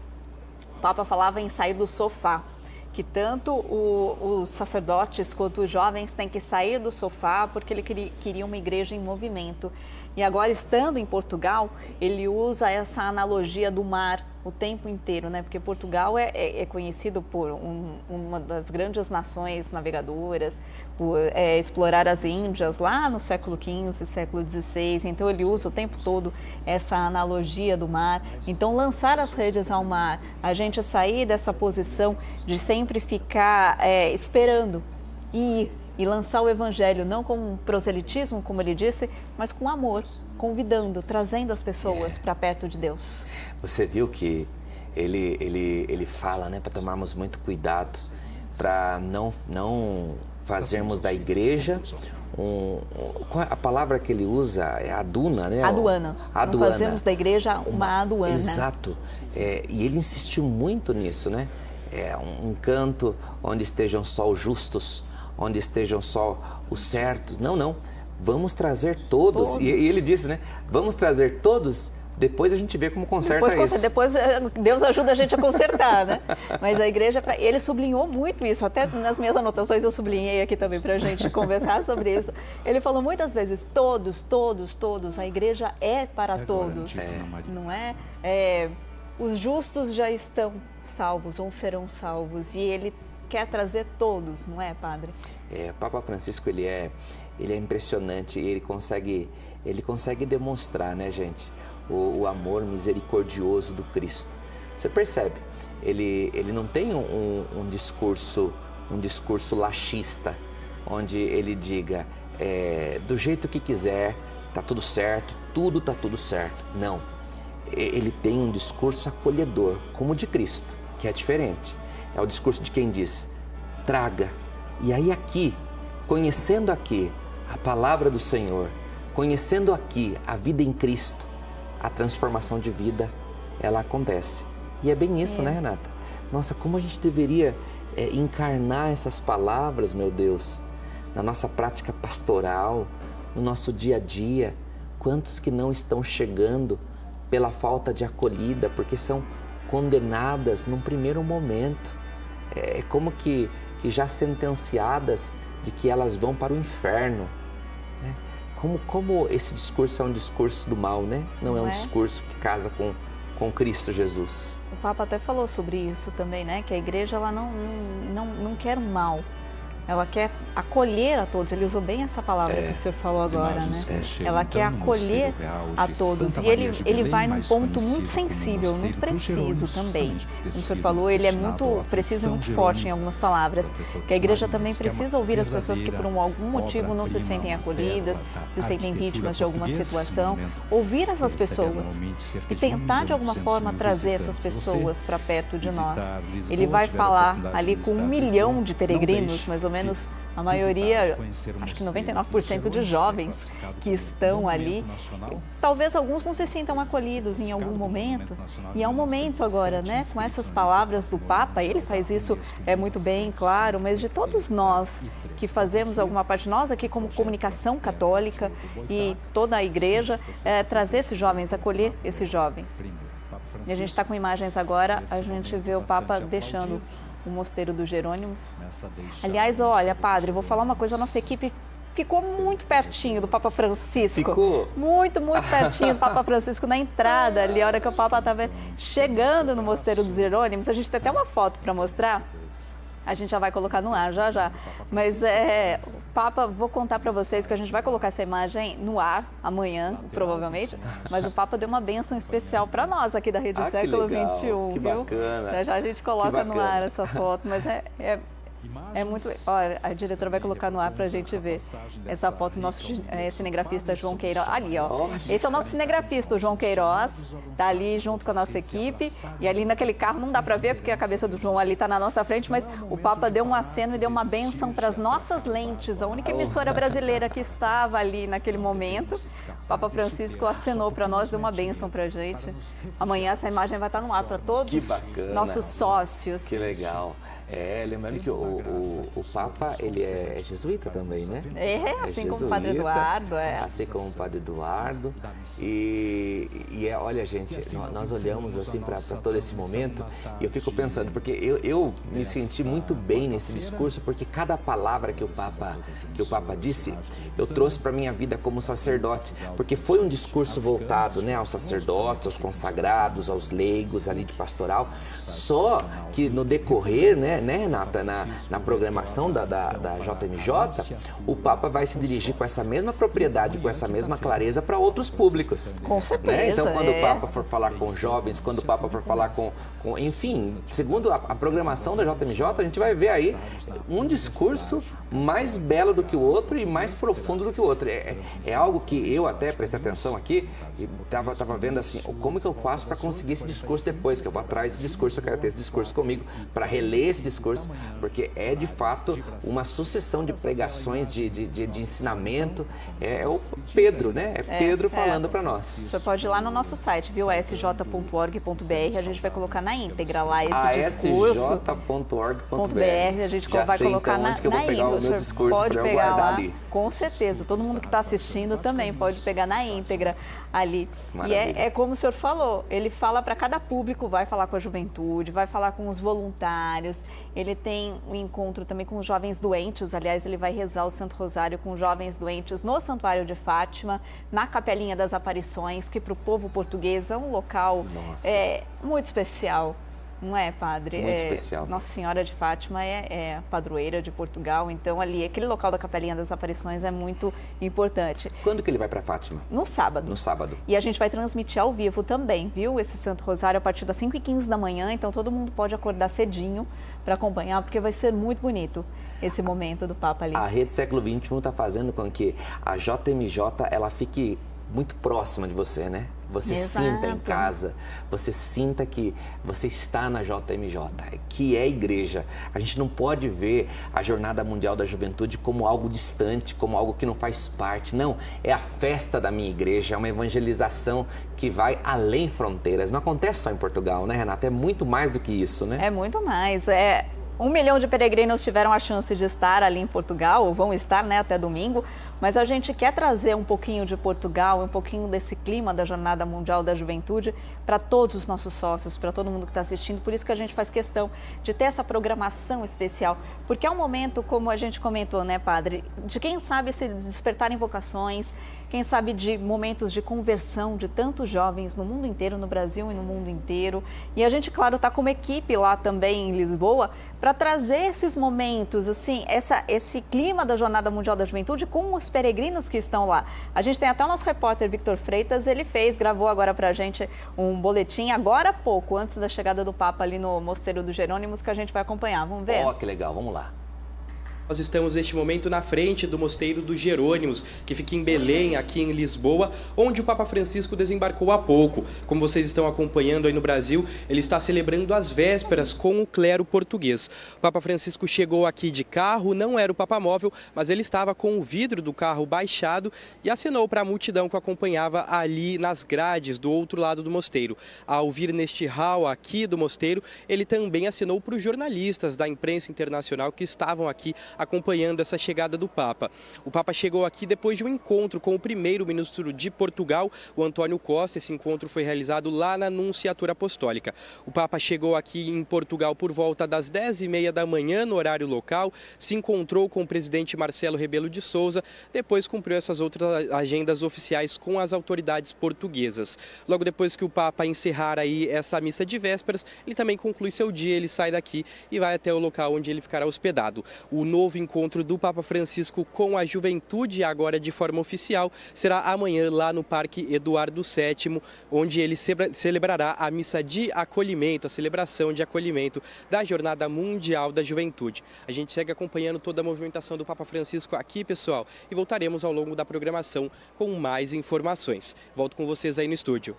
Speaker 1: o Papa falava em sair do sofá. Que tanto os sacerdotes quanto os jovens têm que sair do sofá, porque ele queria uma igreja em movimento. E agora, estando em Portugal, ele usa essa analogia do mar o tempo inteiro, né? Porque Portugal é conhecido por uma das grandes nações navegadoras, por explorar as Índias lá no século XV, século XVI. Então, ele usa o tempo todo essa analogia do mar. Então, lançar as redes ao mar, a gente sair dessa posição de sempre ficar esperando e lançar o evangelho, não com um proselitismo, como ele disse, mas com amor, convidando, trazendo as pessoas para perto de Deus.
Speaker 2: Você viu que ele fala, né, para tomarmos muito cuidado, para não fazermos da igreja a palavra que ele usa é aduana, né?
Speaker 1: Aduana. Não fazemos da igreja uma aduana.
Speaker 2: Exato. E ele insistiu muito nisso, né? Um canto onde estejam só os justos, onde estejam só os certos. Não. Vamos trazer todos. E ele disse, né? Vamos trazer todos, depois a gente vê como conserta isso.
Speaker 1: Depois Deus ajuda a gente a consertar, né? Mas a igreja, ele sublinhou muito isso. Até nas minhas anotações eu sublinhei aqui também para a gente conversar sobre isso. Ele falou muitas vezes, todos. A igreja é para todos, não é? Os justos já estão salvos ou serão salvos. E ele quer trazer todos, não é, padre?
Speaker 2: O Papa Francisco, ele é impressionante, ele consegue demonstrar, né, gente, o amor misericordioso do Cristo. Você percebe? Ele não tem um discurso laxista, onde ele diga, do jeito que quiser, tá tudo certo, tudo tá tudo certo. Não. Ele tem um discurso acolhedor, como o de Cristo, que é diferente. É o discurso de quem diz, traga. E aí aqui, conhecendo aqui a palavra do Senhor, conhecendo aqui a vida em Cristo, a transformação de vida, ela acontece. E é bem isso, né, Renata? Nossa, como a gente deveria encarnar essas palavras, meu Deus, na nossa prática pastoral, no nosso dia a dia. Quantos que não estão chegando pela falta de acolhida, porque são condenadas num primeiro momento. Como que já sentenciadas de que elas vão para o inferno. Como esse discurso é um discurso do mal, né? Não é um discurso que casa com Cristo Jesus.
Speaker 1: O Papa até falou sobre isso também, né? Que a igreja ela não quer o mal. Ela quer acolher a todos. Ele usou bem essa palavra que o senhor falou agora, né? Ela quer acolher a todos. E ele vai num ponto muito sensível, muito preciso também. Como o senhor falou, ele é muito preciso e muito forte em algumas palavras. Que a igreja também precisa ouvir as pessoas que por algum motivo não se sentem acolhidas, se sentem vítimas de alguma situação. Ouvir essas pessoas e tentar de alguma forma trazer essas pessoas para perto de nós. Ele vai falar ali com 1 milhão de peregrinos, mais ou menos, A maioria, acho que 99% de jovens que estão ali, talvez alguns não se sintam acolhidos em algum momento. E é um momento agora, né? Com essas palavras do Papa, ele faz isso muito bem, claro, mas de todos nós que fazemos alguma parte, nós aqui como comunicação católica e toda a igreja, trazer esses jovens, acolher esses jovens. E a gente está com imagens agora, a gente vê o Papa deixando o Mosteiro dos Jerônimos. Aliás, olha, padre, vou falar uma coisa, a nossa equipe ficou muito pertinho do Papa Francisco.
Speaker 2: Ficou?
Speaker 1: Muito pertinho do Papa Francisco na entrada ali, a hora que o Papa estava chegando no Mosteiro dos Jerônimos. A gente tem até uma foto para mostrar. A gente já vai colocar no ar, já. Mas Papa, vou contar para vocês que a gente vai colocar essa imagem no ar amanhã, provavelmente. Mas o Papa deu uma bênção especial para nós aqui da Rede Século XXI,
Speaker 2: que
Speaker 1: viu?
Speaker 2: Bacana.
Speaker 1: Já a gente coloca no ar essa foto, mas é muito... Olha, a diretora vai colocar no ar para a gente ver essa foto do nosso cinegrafista João Queiroz. Ali, ó. Esse é o nosso cinegrafista, o João Queiroz. Está ali junto com a nossa equipe. E ali naquele carro não dá para ver, porque a cabeça do João ali está na nossa frente, mas o Papa deu um aceno e deu uma bênção para as nossas lentes, a única emissora brasileira que estava ali naquele momento. O Papa Francisco acenou para nós, deu uma bênção para a gente. Amanhã essa imagem vai estar no ar para todos nossos sócios.
Speaker 2: Que legal. Lembrando que o Papa, ele é jesuíta também, né?
Speaker 1: Assim como o Padre Eduardo.
Speaker 2: Assim como o Padre Eduardo. Olha, gente, nós olhamos assim para todo esse momento e eu fico pensando, porque eu me senti muito bem nesse discurso, porque cada palavra que o Papa disse, eu trouxe para minha vida como sacerdote, porque foi um discurso voltado, né, aos sacerdotes, aos consagrados, aos leigos ali de pastoral, só que no decorrer, né, Renata, na programação da JMJ, o Papa vai se dirigir com essa mesma propriedade, com essa mesma clareza para outros públicos.
Speaker 1: Com certeza.
Speaker 2: Né? Então, quando o Papa for falar com jovens, quando o Papa for falar com enfim, segundo a programação da JMJ, a gente vai ver aí um discurso mais belo do que o outro e mais profundo do que o outro. É algo que eu até prestei atenção aqui e estava vendo assim, como que eu faço para conseguir esse discurso depois, que eu vou atrás desse discurso, eu quero ter esse discurso comigo, para reler esse discurso, porque é de fato uma sucessão de pregações, de ensinamento. É o Pedro, né? É Pedro falando para nós.
Speaker 1: Você pode ir lá no nosso site, viu? sj.org.br, a gente vai colocar na íntegra lá esse discurso.
Speaker 2: sj.org.br.
Speaker 1: A gente vai colocar na
Speaker 2: que eu vou pegar o meu discurso para eu guardar lá, ali.
Speaker 1: Com certeza, todo mundo que está assistindo também pode pegar na íntegra ali.
Speaker 2: Maravilha.
Speaker 1: E é como o senhor falou, ele fala para cada público, vai falar com a juventude, vai falar com os voluntários, ele tem um encontro também com os jovens doentes, aliás, ele vai rezar o Santo Rosário com jovens doentes no Santuário de Fátima, na Capelinha das Aparições, que para o povo português é um local muito especial. Não é, padre?
Speaker 2: Muito especial.
Speaker 1: Nossa Senhora de Fátima é a padroeira de Portugal, então ali, aquele local da Capelinha das Aparições é muito importante.
Speaker 2: Quando que ele vai para Fátima?
Speaker 1: No sábado.
Speaker 2: No sábado.
Speaker 1: E a gente vai transmitir ao vivo também, viu? Esse Santo Rosário a partir das 5h15 da manhã, então todo mundo pode acordar cedinho para acompanhar, porque vai ser muito bonito esse momento do Papa ali.
Speaker 2: A Rede Século XXI está fazendo com que a JMJ ela fique muito próxima de você, né? Você sinta em casa, você sinta que você está na JMJ, que é igreja. A gente não pode ver a Jornada Mundial da Juventude como algo distante, como algo que não faz parte. Não, é a festa da minha igreja, é uma evangelização que vai além fronteiras. Não acontece só em Portugal, né, Renata? É muito mais do que isso, né?
Speaker 1: É muito mais. 1 milhão de peregrinos tiveram a chance de estar ali em Portugal, ou vão estar, né, até domingo, mas a gente quer trazer um pouquinho de Portugal, um pouquinho desse clima da Jornada Mundial da Juventude para todos os nossos sócios, para todo mundo que está assistindo. Por isso que a gente faz questão de ter essa programação especial, porque é um momento, como a gente comentou, né, padre, de quem sabe se despertarem vocações, quem sabe de momentos de conversão de tantos jovens no mundo inteiro, no Brasil e no mundo inteiro. E a gente, claro, está como equipe lá também em Lisboa para trazer esses momentos, assim, esse clima da Jornada Mundial da Juventude com os peregrinos que estão lá. A gente tem até o nosso repórter Victor Freitas, ele gravou agora para a gente um boletim agora há pouco, antes da chegada do Papa ali no Mosteiro dos Jerônimos, que a gente vai acompanhar. Vamos ver?
Speaker 2: Que legal, vamos lá.
Speaker 5: Nós estamos neste momento na frente do Mosteiro dos Jerônimos, que fica em Belém, aqui em Lisboa, onde o Papa Francisco desembarcou há pouco. Como vocês estão acompanhando aí no Brasil, ele está celebrando as vésperas com o clero português. O Papa Francisco chegou aqui de carro, não era o Papa Móvel, mas ele estava com o vidro do carro baixado e acenou para a multidão que o acompanhava ali nas grades do outro lado do mosteiro. Ao vir neste hall aqui do mosteiro, ele também acenou para os jornalistas da imprensa internacional que estavam aqui acompanhando essa chegada do Papa. O Papa chegou aqui depois de um encontro com o primeiro-ministro de Portugal, o António Costa. Esse encontro foi realizado lá na Nunciatura Apostólica. O Papa chegou aqui em Portugal por volta das 10h30 da manhã, no horário local, se encontrou com o presidente Marcelo Rebelo de Sousa, depois cumpriu essas outras agendas oficiais com as autoridades portuguesas. Logo depois que o Papa encerrar aí essa missa de vésperas, ele também conclui seu dia, ele sai daqui e vai até o local onde ele ficará hospedado. O novo encontro do Papa Francisco com a juventude, agora de forma oficial, será amanhã lá no Parque Eduardo VII, onde ele celebrará a missa de acolhimento, a celebração de acolhimento da Jornada Mundial da Juventude. A gente segue acompanhando toda a movimentação do Papa Francisco aqui, pessoal, e voltaremos ao longo da programação com mais informações. Volto com vocês aí no estúdio.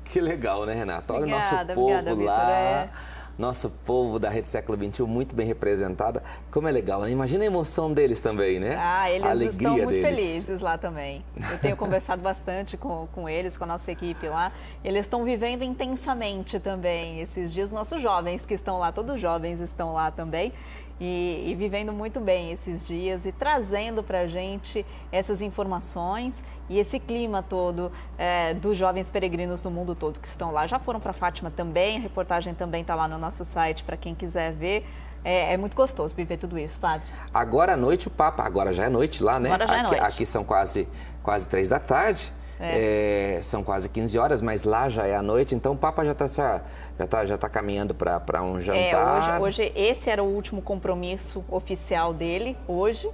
Speaker 2: Que legal, né, Renata? Olha
Speaker 1: Obrigada,
Speaker 2: o nosso povo
Speaker 1: obrigada,
Speaker 2: lá.
Speaker 1: Vitor,
Speaker 2: Nosso povo da Rede Século XXI muito bem representada. Como é legal, né? Imagina a emoção deles também, né?
Speaker 1: Eles
Speaker 2: a alegria
Speaker 1: estão muito
Speaker 2: deles.
Speaker 1: felizes lá também. Eu tenho conversado bastante com eles, com a nossa equipe lá. Eles estão vivendo intensamente também esses dias. Nossos jovens que estão lá, todos os jovens estão lá também. E vivendo muito bem esses dias e trazendo para a gente essas informações e esse clima todo dos jovens peregrinos do mundo todo que estão lá. Já foram para Fátima também, a reportagem também está lá no nosso site para quem quiser ver. É muito gostoso viver tudo isso, padre.
Speaker 2: Agora à noite o Papa, agora já é noite lá, né?
Speaker 1: Agora já é noite.
Speaker 2: Aqui são quase 3 da tarde. São quase 15 horas, mas lá já é a noite, então o Papa já está caminhando para um jantar.
Speaker 1: Hoje esse era o último compromisso oficial dele, hoje.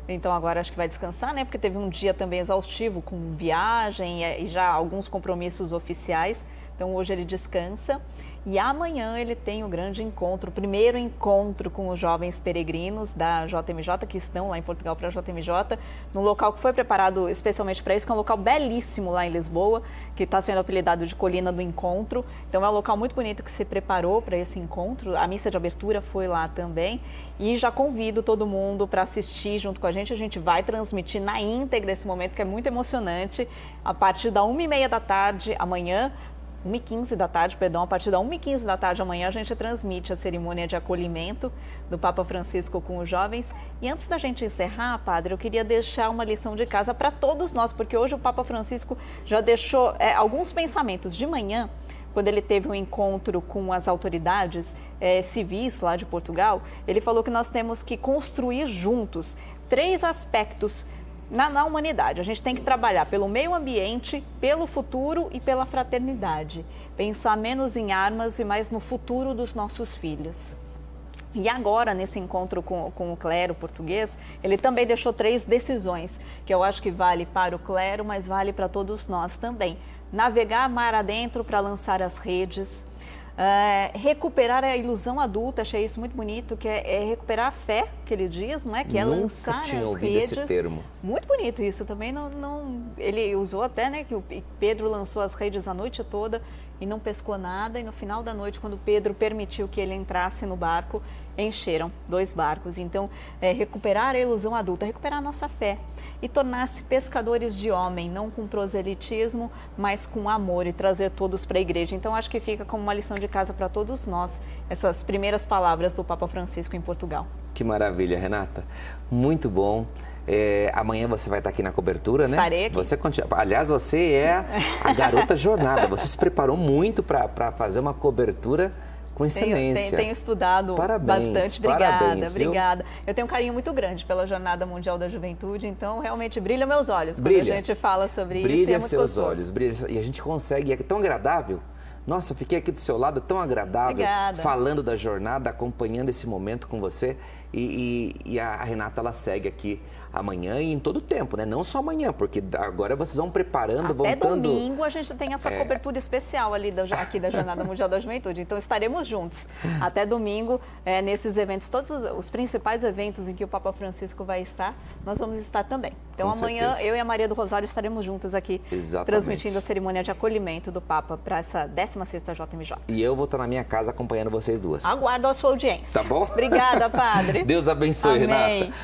Speaker 1: Então agora acho que vai descansar, né? Porque teve um dia também exaustivo com viagem e já alguns compromissos oficiais. Então hoje ele descansa. E amanhã ele tem o grande encontro, o primeiro encontro com os jovens peregrinos da JMJ, que estão lá em Portugal para a JMJ, num local que foi preparado especialmente para isso, que é um local belíssimo lá em Lisboa, que está sendo apelidado de Colina do Encontro. Então é um local muito bonito que se preparou para esse encontro. A missa de abertura foi lá também. E já convido todo mundo para assistir junto com a gente. A gente vai transmitir na íntegra esse momento, que é muito emocionante, a partir da 1h30 da tarde amanhã. 1h15 da tarde, perdão, a partir da 1h15 da tarde amanhã a gente transmite a cerimônia de acolhimento do Papa Francisco com os jovens. E antes da gente encerrar, padre, eu queria deixar uma lição de casa para todos nós, porque hoje o Papa Francisco já deixou alguns pensamentos. De manhã, quando ele teve um encontro com as autoridades civis lá de Portugal, ele falou que nós temos que construir juntos 3 aspectos na humanidade. A gente tem que trabalhar pelo meio ambiente, pelo futuro e pela fraternidade. Pensar menos em armas e mais no futuro dos nossos filhos. E agora, nesse encontro com o clero português, ele também deixou 3 decisões, que eu acho que vale para o clero, mas vale para todos nós também. Navegar mar adentro para lançar as redes. Recuperar a ilusão adulta, achei isso muito bonito, que é recuperar a fé, que ele diz, não é? Que é lançar as redes.
Speaker 2: Esse termo.
Speaker 1: Muito bonito isso também, ele usou até, né, que o Pedro lançou as redes a noite toda e não pescou nada, e no final da noite, quando Pedro permitiu que ele entrasse no barco, encheram 2 barcos. Então, recuperar a ilusão adulta, recuperar a nossa fé e tornar-se pescadores de homem, não com proselitismo, mas com amor, e trazer todos para a igreja. Então, acho que fica como uma lição de casa para todos nós, essas primeiras palavras do Papa Francisco em Portugal.
Speaker 2: Que maravilha, Renata. Muito bom. Amanhã você vai estar aqui na cobertura, né?
Speaker 1: Estarei aqui.
Speaker 2: Aliás, você é a garota jornada. Você se preparou muito para fazer uma cobertura com excelência.
Speaker 1: Tenho estudado bastante. Obrigada. Eu tenho um carinho muito grande pela Jornada Mundial da Juventude, então realmente brilha meus olhos quando a gente fala sobre isso.
Speaker 2: Brilha seus olhos, e a gente consegue, é tão agradável. Nossa, eu fiquei aqui do seu lado, tão agradável, falando da jornada, acompanhando esse momento com você. E a Renata, ela segue aqui amanhã e em todo o tempo, né? Não só amanhã, porque agora vocês vão preparando,
Speaker 1: Até
Speaker 2: voltando...
Speaker 1: domingo a gente tem essa cobertura especial ali aqui da Jornada Mundial da Juventude. Então estaremos juntos até domingo nesses eventos, todos os principais eventos em que o Papa Francisco vai estar, nós vamos estar também. Então
Speaker 2: Com
Speaker 1: amanhã
Speaker 2: certeza.
Speaker 1: eu e a Maria do Rosário estaremos juntas aqui,
Speaker 2: Exatamente.
Speaker 1: transmitindo a cerimônia de acolhimento do Papa para essa 16ª JMJ.
Speaker 2: E eu vou estar na minha casa acompanhando vocês duas.
Speaker 1: Aguardo a sua audiência.
Speaker 2: Tá bom?
Speaker 1: Obrigada, Padre.
Speaker 2: Deus abençoe,
Speaker 1: Amém.
Speaker 2: Renata.